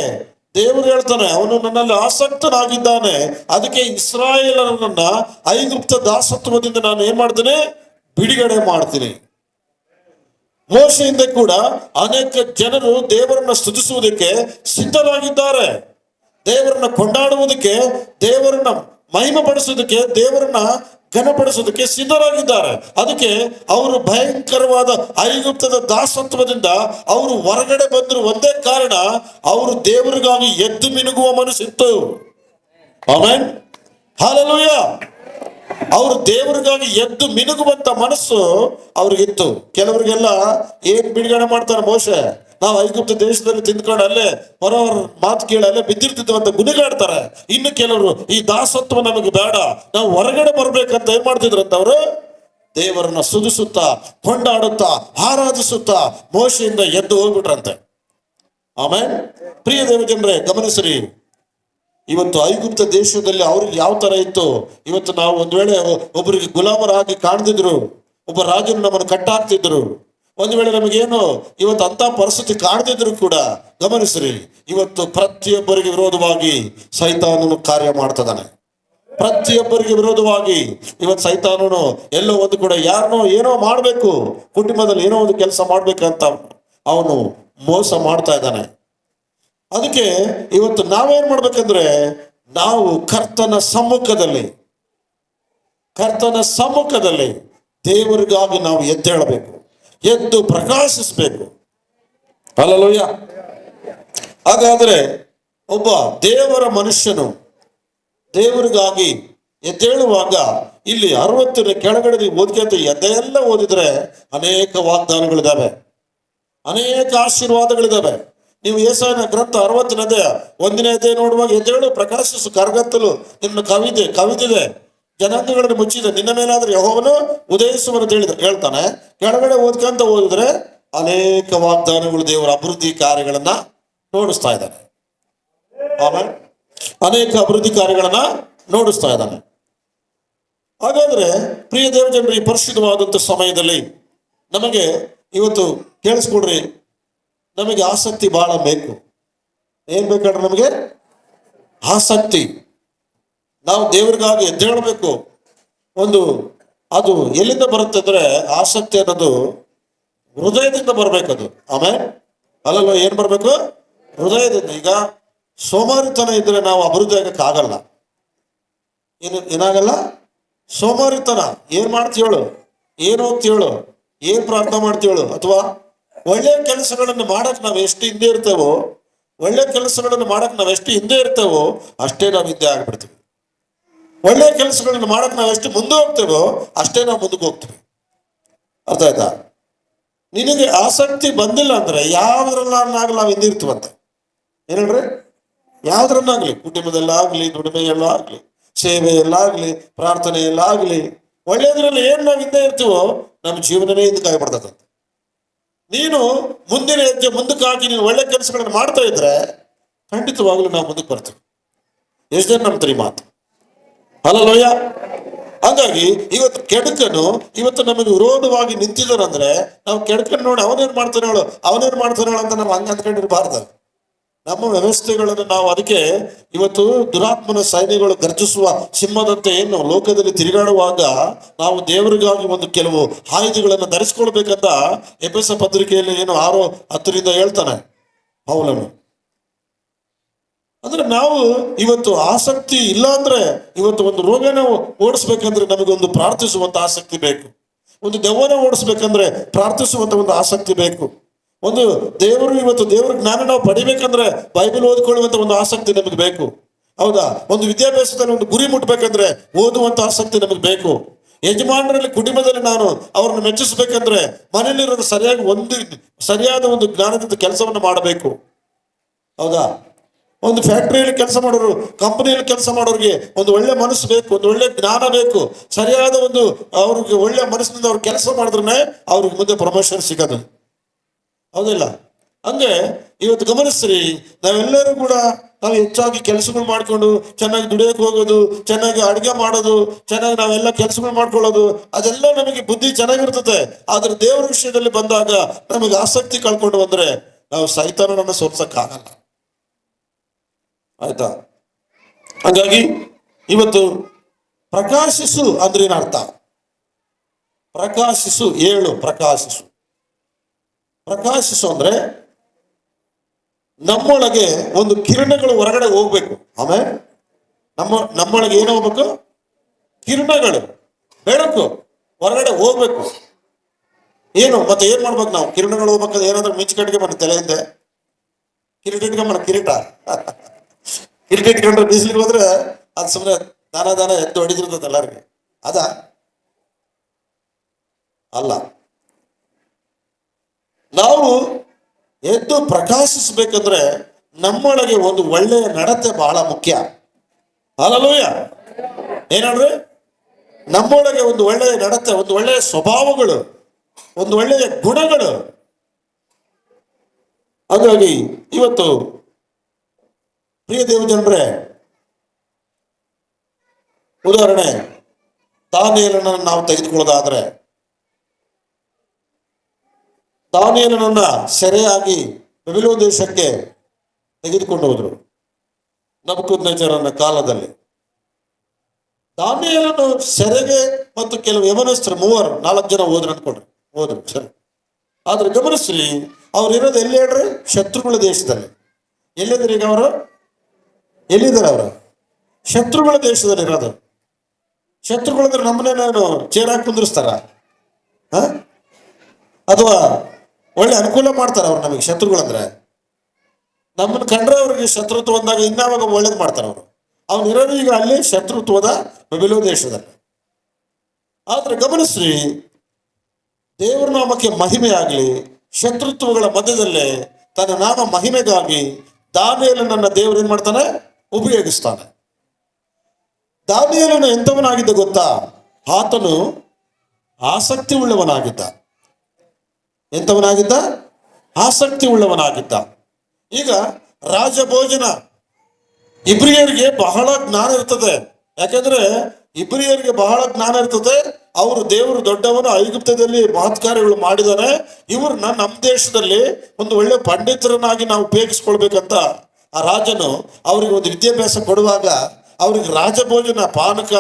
ದೇವರು ಹೇಳ್ತಾನೆ, ಅವನು ನನ್ನಲ್ಲಿ ಆಸಕ್ತನಾಗಿದ್ದಾನೆ, ಅದಕ್ಕೆ ಇಸ್ರಾಯೇಲರನ್ನ ಐಗುಪ್ತ ದಾಸತ್ವದಿಂದ ನಾನು ಏನ್ ಮಾಡ್ತೇನೆ? ಬಿಡುಗಡೆ ಮಾಡ್ತೀನಿ. ಮೋಶೆಯಿಂದ ಕೂಡ ಅನೇಕ ಜನರು ದೇವರನ್ನ ಸ್ತುತಿಸುವುದಕ್ಕೆ ಸಿದ್ಧರಾಗಿದ್ದಾರೆ, ದೇವರನ್ನ ಕೊಂಡಾಡುವುದಕ್ಕೆ, ದೇವರನ್ನ ಮಹಿಮೆ ಪಡಿಸೋದಕ್ಕೆ, ದೇವರನ್ನ ಘನಪಡಿಸೋದಕ್ಕೆ ಸಿದ್ಧರಾಗಿದ್ದಾರೆ. ಅದಕ್ಕೆ ಅವರು ಭಯಂಕರವಾದ ಐಗುಪ್ತದ ದಾಸತ್ವದಿಂದ ಅವರು ಹೊರಗಡೆ ಬಂದ್ರು ಒಂದೇ ಕಾರಣ, ಅವರು ದೇವರಿಗಾಗಿ ಎದ್ದು ಮಿನುಗುವ ಮನಸ್ಸಿತ್ತು. Amen, hallelujah. ಅವರು ದೇವರಿಗಾಗಿ ಎದ್ದು ಮಿನುಗುವಂತ ಮನಸ್ಸು ಅವ್ರಿಗಿತ್ತು. ಕೆಲವರಿಗೆಲ್ಲ ಏನ್ ಬಿಡುಗಡೆ ಮಾಡ್ತಾರೆ ಮೋಶೆ? ನಾವು ಐಗುಪ್ತ ದೇಶದಲ್ಲಿ ತಿಂದ್ಕೊಂಡು ಅಲ್ಲೇ ಹೊರವರ ಮಾತು ಕೇಳಿ ಅಲ್ಲೇ ಬಿದ್ದಿರ್ತಿದ್ವು ಅಂತ ಗುಣಿಗಾಡ್ತಾರೆ. ಇನ್ನು ಕೆಲವರು ಈ ದಾಸತ್ವ ನಮಗೆ ಬೇಡ, ನಾವು ಹೊರಗಡೆ ಬರ್ಬೇಕಂತ ಏನ್ ಮಾಡ್ತಿದ್ರಂತ ಅವರು ದೇವರನ್ನ ಸ್ತುತಿಸುತ್ತಾ, ಕೊಂಡಾಡುತ್ತಾ, ಆರಾಧಿಸುತ್ತಾ ಮೋಶೆಯಿಂದ ಎದ್ದು ಹೋಗ್ಬಿಟ್ರಂತೆ. ಆಮೇಲೆ ಪ್ರಿಯ ದೇವಜನರೇ ಗಮನಿಸ್ರಿ, ಇವತ್ತು ಐಗುಪ್ತ ದೇಶದಲ್ಲಿ ಅವ್ರಿಗೆ ಯಾವ ತರ ಇತ್ತು, ಇವತ್ತು ನಾವು ಒಂದ್ ವೇಳೆ ಒಬ್ಬರಿಗೆ ಗುಲಾಮರಾಗಿ ಕಾಣ್ತಿದ್ರು, ಒಬ್ಬ ರಾಜನು ನಮ್ಮನ್ನು ಕಟ್ಟಾಕ್ತಿದ್ರು, ಒಂದು ವೇಳೆ ನಮಗೇನು ಇವತ್ತು ಅಂತ ಪರಿಸ್ಥಿತಿ ಕಾಣ್ತಿದ್ರು ಕೂಡ ಗಮನಿಸ್ರಿ, ಇವತ್ತು ಪ್ರತಿಯೊಬ್ಬರಿಗೆ ವಿರೋಧವಾಗಿ ಸೈತಾನನು ಕಾರ್ಯ ಮಾಡ್ತದಾನೆ. ಪ್ರತಿಯೊಬ್ಬರಿಗೆ ವಿರೋಧವಾಗಿ ಇವತ್ತು ಸೈತಾನನು ಎಲ್ಲೋ ಒಂದು ಕೂಡ ಯಾರನ್ನೋ ಏನೋ ಮಾಡ್ಬೇಕು, ಕುಟುಂಬದಲ್ಲಿ ಏನೋ ಒಂದು ಕೆಲಸ ಮಾಡ್ಬೇಕಂತ ಅವನು ಮೋಸ ಮಾಡ್ತಾ ಇದ್ದಾನೆ. ಅದಕ್ಕೆ ಇವತ್ತು ನಾವೇನ್ ಮಾಡ್ಬೇಕಂದ್ರೆ ನಾವು ಕರ್ತನ ಸಮ್ಮುಖದಲ್ಲಿ ದೇವರಿಗಾಗಿ ನಾವು ಎದ್ದೇಳಬೇಕು, ಎದ್ದು ಪ್ರಕಾಶಿಸಬೇಕು. ಹಲ್ಲೆಲೂಯಾ. ಹಾಗಾದ್ರೆ ಒಬ್ಬ ದೇವರ ಮನುಷ್ಯನು ದೇವರಿಗಾಗಿ ಎದ್ದೇಳುವಾಗ ಇಲ್ಲಿ 60ರ ಕೆಳಗಡೆ ಓದ್ಕೊಂತ ಎದ್ದೆಲ್ಲ ಓದಿದ್ರೆ ಅನೇಕ ವಾಗ್ದಾನಗಳಿದಾವೆ, ಅನೇಕ ಆಶೀರ್ವಾದಗಳಿದಾವೆ. ನೀವು ಯೆಶಾಯನ ಗ್ರಂಥ 60ನೇ 1ನೇ ಅಧ್ಯಾಯ ನೋಡುವಾಗ, ಎದ್ದೇಳು ಪ್ರಕಾಶಿಸು, ಕರಗತ್ತಲು ನಿನ್ನ ಕವಿದಿದೆ, ಜನಾಂಗಗಳನ್ನು ಮುಚ್ಚಿದೆ, ನಿನ್ನ ಮೇಲಾದ್ರೆ ಯೆಹೋವನು ಉದಯಿಸುವನು ಹೇಳ್ತಾನೆ. ಕೆಳಗಡೆ ಓದ್ಕೊಂತ ಓದಿದ್ರೆ ಅನೇಕ ವಾಗ್ದಾನಗಳು, ದೇವರ ಅಭಿವೃದ್ಧಿ ಕಾರ್ಯಗಳನ್ನ ನೋಡಿಸ್ತಾ ಇದ್ದಾನೆ. ಆಮೇಲೆ ಅನೇಕ ಅಭಿವೃದ್ಧಿ ಕಾರ್ಯಗಳನ್ನ ನೋಡಿಸ್ತಾ ಇದ್ದಾನೆ. ಹಾಗಾದ್ರೆ ಪ್ರಿಯ ದೇವಜನರು, ಈ ಪರಿಶುದ್ಧವಾದಂಥ ಸಮಯದಲ್ಲಿ ನಮಗೆ ಇವತ್ತು ಕೇಳಿಸ್ಕೊಡ್ರಿ, ನಮಗೆ ಆಸಕ್ತಿ ಬಹಳ ಬೇಕು. ಏನ್ ಬೇಕಾದ್ರೆ ನಮಗೆ ಆಸಕ್ತಿ. ನಾವು ದೇವರಿಗಾಗಿ ಎದ್ದೇಳಬೇಕು. ಅದು ಎಲ್ಲಿಂದ ಬರುತ್ತೆ ಅಂದ್ರೆ, ಆಸಕ್ತಿ ಅನ್ನೋದು ಹೃದಯದಿಂದ ಬರ್ಬೇಕದು. ಆಮೇಲೆ ಅಲ್ಲಲ್ಲ, ಏನ್ ಬರ್ಬೇಕು? ಹೃದಯದಿಂದ. ಈಗ ಸೋಮಾರಿತನ ಇದ್ರೆ ನಾವು ಅಭಿವೃದ್ಧಿ ಆಗಕ್ಕಾಗಲ್ಲ. ಏನಾಗಲ್ಲ? ಸೋಮಾರಿತನ. ಏನ್ ಮಾಡ್ತೀವಳು, ಏನ್ ಹೋಗ್ತೀವಳು, ಏನ್ ಪ್ರಾರ್ಥನೆ ಮಾಡ್ತೀವಳು, ಅಥವಾ ಒಳ್ಳೆಯ ಕೆಲಸಗಳನ್ನು ಮಾಡಕ್ ನಾವು ಎಷ್ಟು ಹಿಂದೆ ಇರ್ತೇವೋ, ಅಷ್ಟೇ ನಾವು ಹಿಂದೆ ಆಗ್ಬಿಡ್ತೀವಿ. ಒಳ್ಳೆಯ ಕೆಲಸಗಳನ್ನು ಮಾಡಕ್ ನಾವು ಎಷ್ಟು ಮುಂದೆ ಹೋಗ್ತೇವೋ ಅಷ್ಟೇ ನಾವು ಮುಂದಕ್ಕೆ ಹೋಗ್ತೀವಿ. ಅರ್ಥ ಆಯ್ತಾ? ನಿನಗೆ ಆಸಕ್ತಿ ಬಂದಿಲ್ಲ ಅಂದ್ರೆ ಯಾವ್ದ್ರಲ್ಲಾಗ್ಲಿ ನಾವು ಹಿಂದಿರ್ತೀವಂತೆ. ಏನ್ ಹೇಳ್ರಿ? ಯಾವ್ದ್ರನ್ನಾಗ್ಲಿ, ಕುಟುಂಬದಲ್ಲಾಗ್ಲಿ, ದುಡಿಮೆಯಲ್ಲಾಗ್ಲಿ, ಸೇವೆಯಲ್ಲಾಗ್ಲಿ, ಪ್ರಾರ್ಥನೆಯಲ್ಲಾಗ್ಲಿ, ಒಳ್ಳೆಯದ್ರಲ್ಲಿ ಏನ್ ನಾವು ಹಿಂದೆ ಇರ್ತೀವೋ ನಮ್ಮ ಜೀವನನೇ ಹಿಂದಕ್ಕೆ ಆಗ್ಬಿಡ್ತದಂತೆ. ನೀನು ಮುಂದಿನ ಹೆಜ್ಜೆ ಮುಂದಕ್ಕೆ ಹಾಕಿ ನೀನು ಒಳ್ಳೆ ಕೆಲಸಗಳನ್ನು ಮಾಡ್ತಾ ಇದ್ರೆ ಖಂಡಿತವಾಗ್ಲೂ ನಾವು ಮುಂದಕ್ಕೆ ಬರ್ತೀವಿ. ಎಷ್ಟು ಜನ ನಂಬ್ತೀರಿ ಮಾತು? ಹಲ್ಲೆಲೂಯಾ. ಹಾಗಾಗಿ ಇವತ್ತು ಕೆಡುಕನು ಇವತ್ತು ನಮಗೆ ವಿರೋಧವಾಗಿ ನಿಂತಿದ್ದಾರಂದ್ರೆ ನಾವು ಕೆಡುಕನ್ನು ನೋಡಿ ಅವನೇನ್ ಮಾಡ್ತಾನೆ ಹೇಳು ಅಂತ ನಾವು ಹಂಗ ಅಂದ್ಕೊಂಡಿರ್ಬಾರ್ದು. ನಮ್ಮ ವ್ಯವಸ್ಥೆಗಳನ್ನು ನಾವು ಅದಕ್ಕೆ ಇವತ್ತು ದುರಾತ್ಮನ ಸೈನ್ಯಗಳು ಗರ್ಜಿಸುವ ಸಿಂಹದಂತೆ ಏನು ಲೋಕದಲ್ಲಿ ತಿರುಗಾಡುವಾಗ ನಾವು ದೇವರಿಗಾಗಿ ಒಂದು ಕೆಲವು ಆಯುಧಗಳನ್ನು ಧರಿಸ್ಕೊಳ್ಬೇಕಂತ ಎಫೆಸ ಪತ್ರಿಕೆಯಲ್ಲಿ ಏನು 6:10 ಹೇಳ್ತಾನೆ ಪೌಲನು. ಅಂದ್ರೆ ನಾವು ಇವತ್ತು ಆಸಕ್ತಿ ಇಲ್ಲ ಅಂದ್ರೆ, ಇವತ್ತು ಒಂದು ರೋಗನ ಓಡಿಸ್ಬೇಕಂದ್ರೆ ನಮಗೊಂದು ಪ್ರಾರ್ಥಿಸುವಂತ ಆಸಕ್ತಿ ಬೇಕು. ಒಂದು ದೆವ್ವನ ಓಡಿಸ್ಬೇಕಂದ್ರೆ ಪ್ರಾರ್ಥಿಸುವಂತ ಒಂದು ಆಸಕ್ತಿ ಬೇಕು. ಒಂದು ಇವತ್ತು ದೇವರ ಜ್ಞಾನ ನಾವು ಪಡಿಬೇಕಂದ್ರೆ ಬೈಬಲ್ ಓದ್ಕೊಳ್ಳುವಂತ ಒಂದು ಆಸಕ್ತಿ ನಮಗೆ ಬೇಕು. ಹೌದಾ? ಒಂದು ವಿದ್ಯಾಭ್ಯಾಸದಲ್ಲಿ ಒಂದು ಗುರಿ ಮುಟ್ಬೇಕಂದ್ರೆ ಓದುವಂತ ಆಸಕ್ತಿ ನಮಗೆ ಬೇಕು. ಯಜಮಾನರಲ್ಲಿ ಕುಟುಂಬದಲ್ಲಿ ನಾನು ಅವ್ರನ್ನ ಮೆಚ್ಚಿಸ್ಬೇಕಂದ್ರೆ ಮನೆಯಲ್ಲಿರೋದು ಸರಿಯಾದ ಒಂದು ಜ್ಞಾನದಿಂದ ಕೆಲಸವನ್ನು ಮಾಡಬೇಕು. ಹೌದಾ? ಒಂದು ಫ್ಯಾಕ್ಟರಿಯಲ್ಲಿ ಕೆಲಸ ಮಾಡೋರು, ಕಂಪನಿಯಲ್ಲಿ ಕೆಲಸ ಮಾಡೋರಿಗೆ ಒಂದು ಒಳ್ಳೆ ಮನಸ್ಸು ಬೇಕು, ಒಂದು ಒಳ್ಳೆ ಜ್ಞಾನ ಬೇಕು. ಸರಿಯಾದ ಒಂದು ಅವ್ರಿಗೆ ಒಳ್ಳೆ ಮನಸ್ಸಿನಿಂದ ಅವ್ರು ಕೆಲಸ ಮಾಡಿದ್ರೆ ಅವ್ರಿಗೆ ಮುಂದೆ ಪ್ರಮೋಷನ್ ಸಿಗೋದು. ಹೌದಿಲ್ಲ? ಹಂಗೆ ಇವತ್ತು ಗಮನಿಸ್ರಿ, ನಾವೆಲ್ಲರೂ ಕೂಡ ನಾವು ಹೆಚ್ಚಾಗಿ ಕೆಲಸಗಳು ಮಾಡ್ಕೊಂಡು ಚೆನ್ನಾಗಿ ದುಡಿಯೋಕೆ ಹೋಗೋದು, ಚೆನ್ನಾಗಿ ಅಡುಗೆ ಮಾಡೋದು, ಚೆನ್ನಾಗಿ ನಾವೆಲ್ಲ ಕೆಲಸಗಳು ಮಾಡ್ಕೊಳ್ಳೋದು, ಅದೆಲ್ಲ ನಮಗೆ ಬುದ್ಧಿ ಚೆನ್ನಾಗಿರ್ತದೆ. ಆದ್ರೆ ದೇವರ ವಿಷಯದಲ್ಲಿ ಬಂದಾಗ ನಮಗೆ ಆಸಕ್ತಿ ಕಳ್ಕೊಂಡು ಬಂದ್ರೆ ನಾವು ಸೈತಾನನನ್ನು ಸೋಲ್ಸಕ್ಕಾಗಲ್ಲ. ಆಯ್ತಾ? ಹಾಗಾಗಿ ಇವತ್ತು ಪ್ರಕಾಶಿಸು ಅಂದ್ರೆ ಏನರ್ಥ? ಪ್ರಕಾಶಿಸು, ಪ್ರಕಾಶಿಸು ಅಂದ್ರೆ ನಮ್ಮೊಳಗೆ ಒಂದು ಕಿರಣಗಳು ಹೊರಗಡೆ ಹೋಗ್ಬೇಕು. ಆಮೇಲೆ ನಮ್ಮೊಳಗೆ ಏನು ಹೋಗ್ಬೇಕು? ಕಿರಣಗಳು, ಬೆಳಕು ಹೊರಗಡೆ ಹೋಗ್ಬೇಕು. ಏನು ಮತ್ತೆ ಏನ್ ಮಾಡ್ಬೇಕು ನಾವು? ಕಿರಣಗಳು ಹೋಗ್ಬೇಕಾದ್ರೆ ಏನಾದ್ರೂ ಮಿಂಚ್ಕಟ್ಟಿಗೆ మన ತಲೆಯಿಂದ ಕಿರೀಟ ಇಟ್ಕೊಂಡ್ರೆ ಬಿಸಿಲಿಗೆ ಹೋದ್ರೆ ಅದು ಸುಮ್ಮನೆ ದಾನ ಎದ್ದು ಹೊಡಿದಿರ್ತದೆ ಎಲ್ಲರಿಗೆ. ಅಲ್ಲ, ನಾವು ಎದ್ದು ಪ್ರಕಾಶಿಸ್ಬೇಕಂದ್ರೆ ನಮ್ಮೊಳಗೆ ಒಂದು ಒಳ್ಳೆಯ ನಡತೆ ಬಹಳ ಮುಖ್ಯ. ಹಲ್ಲೆಲೂಯಾ. ಏನಂದ್ರೆ ನಮ್ಮೊಳಗೆ ಒಂದು ಒಳ್ಳೆಯ ನಡತೆ, ಒಂದು ಒಳ್ಳೆಯ ಸ್ವಭಾವಗಳು, ಒಂದು ಒಳ್ಳೆಯ ಗುಣಗಳು. ಹಾಗಾಗಿ ಇವತ್ತು ಪ್ರಿಯ ದೇವಜನರೇ, ಉದಾಹರಣೆ ದಾನಿಯೇಲನನ್ನು ನಾವು ತೆಗೆದುಕೊಳ್ಳೋದಾದ್ರೆ, ದಾನಿಯೇಲನನ್ನ ಸೆರೆಯಾಗಿ ಬಾಬಿಲೋನ್ ದೇಶಕ್ಕೆ ತೆಗೆದುಕೊಂಡು ಹೋದ್ರು ನೆಬೂಕದ್ನೆಚ್ಚರನ ಕಾಲದಲ್ಲಿ. ದಾನಿಯೇಲನು ಸೆರೆಗೆ ಮತ್ತು ಕೆಲವು ಯವನಸ್ಥರು 4 ಜನ ಹೋದ್ರು ಸರಿ. ಆದ್ರೆ ಗಮನಿಸ್ರಿ, ಅವ್ರು ಇರೋದು ಎಲ್ಲಿ ಹೇಳ್ರಿ? ಶತ್ರುಗಳ ದೇಶದಲ್ಲಿ. ಎಲ್ಲಿದ್ದಾರೆ ಈಗ ಅವರು? ಎಲ್ಲಿದ್ದಾರೆ ಅವರು? ಶತ್ರುಗಳ ದೇಶದಲ್ಲಿ ಇರೋದು. ಶತ್ರುಗಳಂದ್ರೆ ನಮ್ಮನ್ನೇನು ಚೇರಾಗಿ ಕುಂದಿರಿಸ್ತಾರ? ಅಥವಾ ಒಳ್ಳೆ ಅನುಕೂಲ ಮಾಡ್ತಾರ ಅವ್ರು ನಮಗೆ? ಶತ್ರುಗಳಂದ್ರೆ ನಮ್ಮನ್ನು ಕಂಡ್ರೆ ಅವ್ರಿಗೆ ಶತ್ರುತ್ವ ಅಂದಾಗ ಇನ್ನಾವಾಗ ಒಳ್ಳೇದು ಮಾಡ್ತಾರೆ ಅವರು. ಅವನಿರೋದು ಈಗ ಅಲ್ಲಿ ಶತ್ರುತ್ವದ ಬಬಿಲೋನ್ ದೇಶದಲ್ಲಿ. ಆದ್ರೆ ಗಮನಿಸ್ರಿ, ದೇವರ ನಾಮಕ್ಕೆ ಮಹಿಮೆ ಆಗಲಿ, ಶತ್ರುತ್ವಗಳ ಮಧ್ಯದಲ್ಲೇ ತನ್ನ ನಾಮ ಮಹಿಮೆಗಾಗಿ ದಾನಿಯೇಲನನ್ನ ದೇವರು ಏನ್ ಮಾಡ್ತಾನೆ? ಉಪಯೋಗಿಸ್ತಾನೆ. ದಾನಿಯೇಲನು ಎಂಥವನಾಗಿದ್ದ ಗೊತ್ತಾ? ಆತನು ಆಸಕ್ತಿ ಉಳ್ಳವನಾಗಿದ್ದ. ಎಂಥವನಾಗಿದ್ದ? ಆಸಕ್ತಿ ಉಳ್ಳವನಾಗಿದ್ದ. ಈಗ ರಾಜಭೋಜನ ಇಬ್ರಿಯರಿಗೆ ಬಹಳ ಜ್ಞಾನ ಇರ್ತದೆ. ಯಾಕಂದ್ರೆ ಇಬ್ರಿಯರಿಗೆ ಬಹಳ ಜ್ಞಾನ ಇರ್ತದೆ. ಅವರು ದೇವರು ದೊಡ್ಡವನು, ಐಗುಪ್ತದಲ್ಲಿ ಮಹತ್ಕಾರ್ಯಗಳು ಮಾಡಿದಾನೆ, ಇವ್ರನ್ನ ನಮ್ಮ ದೇಶದಲ್ಲಿ ಒಂದು ಒಳ್ಳೆ ಪಂಡಿತರನ್ನಾಗಿ ನಾವು ಉಪಯೋಗಿಸ್ಕೊಳ್ಬೇಕಂತ ಆ ರಾಜನು ಅವ್ರಿಗೆ ಒಂದು ವಿದ್ಯಾಭ್ಯಾಸ ಕೊಡುವಾಗ ಅವ್ರಿಗೆ ರಾಜಭೋಜನ, ಪಾನಕ,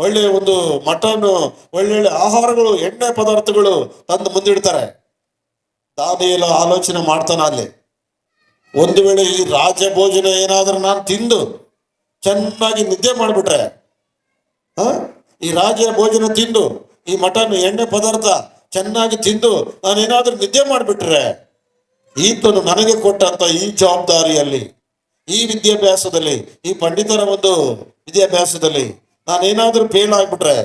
ಒಳ್ಳೆ ಒಂದು ಮಟನ್, ಒಳ್ಳೊಳ್ಳೆ ಆಹಾರಗಳು, ಎಣ್ಣೆ ಪದಾರ್ಥಗಳು ತಂದು ಮುಂದಿಡ್ತಾರೆ. ದಾನಿಯೇಲ ಆಲೋಚನೆ ಮಾಡ್ತಾನ ಅಲ್ಲಿ, ಒಂದು ವೇಳೆ ಈ ರಾಜಭೋಜನ ಏನಾದ್ರೂ ನಾನು ತಿಂದು ಚೆನ್ನಾಗಿ ನಿದ್ದೆ ಮಾಡಿಬಿಟ್ರೆ, ಈ ರಾಜ ಭೋಜನ ತಿಂದು ಈ ಮಟನ್, ಎಣ್ಣೆ ಪದಾರ್ಥ ಚೆನ್ನಾಗಿ ತಿಂದು ನಾನೇನಾದ್ರೂ ನಿದ್ದೆ ಮಾಡಿಬಿಟ್ರೆ, ಈತನು ನನಗೆ ಕೊಟ್ಟಂತ ಈ ಜವಾಬ್ದಾರಿಯಲ್ಲಿ, ಈ ವಿದ್ಯಾಭ್ಯಾಸದಲ್ಲಿ, ಈ ಪಂಡಿತರ ಒಂದು ವಿದ್ಯಾಭ್ಯಾಸದಲ್ಲಿ ನಾನೇನಾದ್ರೂ ಫೇಲ್ ಆಗ್ಬಿಟ್ರೆ,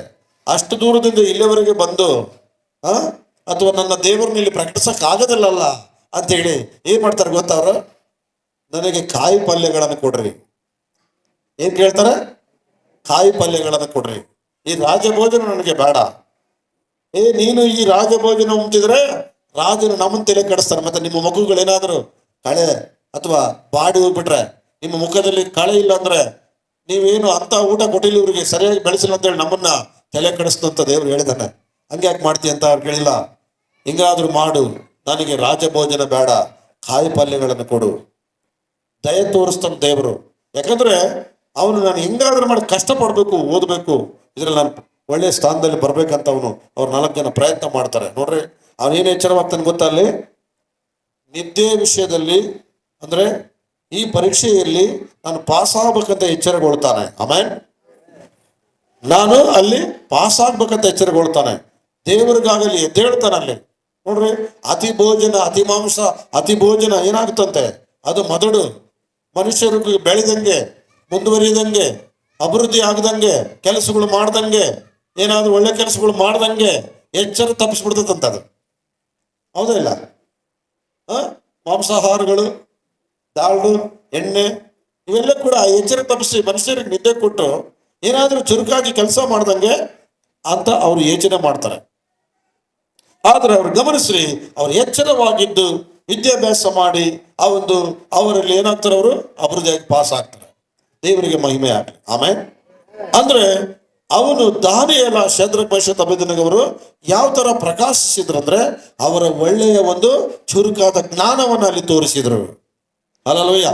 ಅಷ್ಟು ದೂರದಿಂದ ಇಲ್ಲಿವರೆಗೆ ಬಂದು ಅಥವಾ ನನ್ನ ದೇವರನ್ನ ಇಲ್ಲಿ ಪ್ರಕಟಿಸಕ್ ಆಗೋದಿಲ್ಲಲ್ಲ ಅಂತೇಳಿ ಏನ್ ಮಾಡ್ತಾರೆ ಗೊತ್ತವ್ರು? ನನಗೆ ಕಾಯಿ ಪಲ್ಯಗಳನ್ನು ಕೊಡ್ರಿ. ಏನ್ ಕೇಳ್ತಾರೆ? ಕಾಯಿ ಪಲ್ಯಗಳನ್ನು ಕೊಡ್ರಿ. ಈ ರಾಜಭೋಜನ ನನಗೆ ಬೇಡ. ನೀನು ಈ ರಾಜಭೋಜನ ಉಂಟಿದ್ರೆ ರಾಜನು ನಮ್ಮನ್ನು ತಲೆ ಕೆಡಿಸ್ತಾನೆ. ಮತ್ತೆ ನಿಮ್ಮ ಮಗುಗಳೇನಾದ್ರು ಕಳೆ ಅಥವಾ ಬಾಡಿ ಹೋಗ್ಬಿಟ್ರೆ, ನಿಮ್ಮ ಮುಖದಲ್ಲಿ ಕಳೆ ಇಲ್ಲ ಅಂದ್ರೆ, ನೀವೇನು ಅಂತ ಊಟ ಕೊಟ್ಟಿಲ್ಲ ಇವ್ರಿಗೆ, ಸರಿಯಾಗಿ ಬೆಳೆಸಿಲ್ಲ ಅಂತೇಳಿ ನಮ್ಮನ್ನ ತಲೆ ಕೆಡಿಸ್ತಂತ ದೇವ್ರು ಹೇಳಿದಾನೆ. ಹಂಗೆ ಯಾಕೆ ಮಾಡ್ತೀಯ ಅಂತ ಅವ್ರು ಕೇಳಿಲ್ಲ. ಹಿಂಗಾದ್ರೂ ಮಾಡು, ನನಗೆ ರಾಜಭೋಜನ ಬೇಡ, ಕಾಯಿ ಪಲ್ಯಗಳನ್ನು ಕೊಡು. ದಯೆ ತೋರಿಸ್ತಾನೆ ದೇವರು. ಯಾಕಂದ್ರೆ ಅವನು ನಾನು ಹೆಂಗಾದ್ರೂ ಮಾಡಿ ಕಷ್ಟಪಡ್ಬೇಕು, ಓದಬೇಕು, ಇದ್ರಲ್ಲಿ ನಾನು ಒಳ್ಳೆ ಸ್ಥಾನದಲ್ಲಿ ಬರ್ಬೇಕಂತ ಅವ್ರು 4 ಜನ ಪ್ರಯತ್ನ ಮಾಡ್ತಾರೆ. ನೋಡ್ರಿ, ಅವನೇನು ಎಚ್ಚರವಾಗ್ತಾನೆ ಗೊತ್ತಾ? ಅಲ್ಲಿ ನಿದ್ದೆ ವಿಷಯದಲ್ಲಿ, ಅಂದ್ರೆ ಈ ಪರೀಕ್ಷೆಯಲ್ಲಿ ನಾನು ಪಾಸ್ ಆಗ್ಬೇಕಂತ ಎಚ್ಚರಗೊಳ್ತಾನೆ. ಆಮೇಲೆ ನಾನು ಅಲ್ಲಿ ಪಾಸ್ ಆಗ್ಬೇಕಂತ ಎಚ್ಚರಗೊಳ್ತಾನೆ. ದೇವರಿಗಾಗಲಿ ಎದ್ದೇಳ್ತಾನೆ ಅಲ್ಲಿ. ನೋಡ್ರಿ, ಅತಿ ಭೋಜನ, ಅತಿ ಮಾಂಸ, ಅತಿ ಭೋಜನ ಏನಾಗುತ್ತಂತೆ? ಅದು ಮೊದಲು ಮನುಷ್ಯರಿಗೆ ಬೆಳೆದಂಗೆ, ಮುಂದುವರಿಯದಂಗೆ, ಅಭಿವೃದ್ಧಿ ಆಗದಂಗೆ, ಕೆಲಸಗಳು ಮಾಡ್ದಂಗೆ, ಏನಾದ್ರು ಒಳ್ಳೆ ಕೆಲಸಗಳು ಮಾಡ್ದಂಗೆ ಎಚ್ಚರ ತಪ್ಪಿಸ್ಬಿಡ್ತದಂತ ಅದು. ಹೌದಾ ಇಲ್ಲ? ಮಾಂಸಾಹಾರಗಳು, ದಾಳು, ಎಣ್ಣೆ ಇವೆಲ್ಲ ಕೂಡ ಎಚ್ಚರ ತಪ್ಪಿಸಿ ಮನುಷ್ಯರಿಗೆ ನಿದ್ದೆ ಕೊಟ್ಟು ಏನಾದ್ರೂ ಚುರುಕಾಗಿ ಕೆಲಸ ಮಾಡ್ದಂಗೆ ಅಂತ ಅವ್ರು ಯೋಚನೆ ಮಾಡ್ತಾರೆ. ಆದ್ರೆ ಅವ್ರು ಗಮನಿಸ್ರಿ, ಅವ್ರು ಎಚ್ಚರವಾಗಿದ್ದು ವಿದ್ಯಾಭ್ಯಾಸ ಮಾಡಿ ಅವರಲ್ಲಿ ಏನಾಗ್ತಾರೆ? ಅವರು ಅಭಿವೃದ್ಧಿಯಾಗಿ ಪಾಸ್ ಆಗ್ತಾರೆ. ದೇವರಿಗೆ ಮಹಿಮೆ ಆಗಲಿ. ಆಮೇಲೆ ಅಂದ್ರೆ ಅವನು ದಾನಿಯೇಲ, ಶದ್ರಕ್, ಮೇಷಕ್, ಅಬೇದ್ನೆಗೋವರು ಯಾವ ತರ ಪ್ರಕಾಶಿಸಿದ್ರಂದ್ರೆ ಅವರ ಒಳ್ಳೆಯ ಒಂದು ಚುರುಕಾದ ಜ್ಞಾನವನ್ನು ಅಲ್ಲಿ ತೋರಿಸಿದ್ರು. ಹಲ್ಲೆಲೂಯಾ.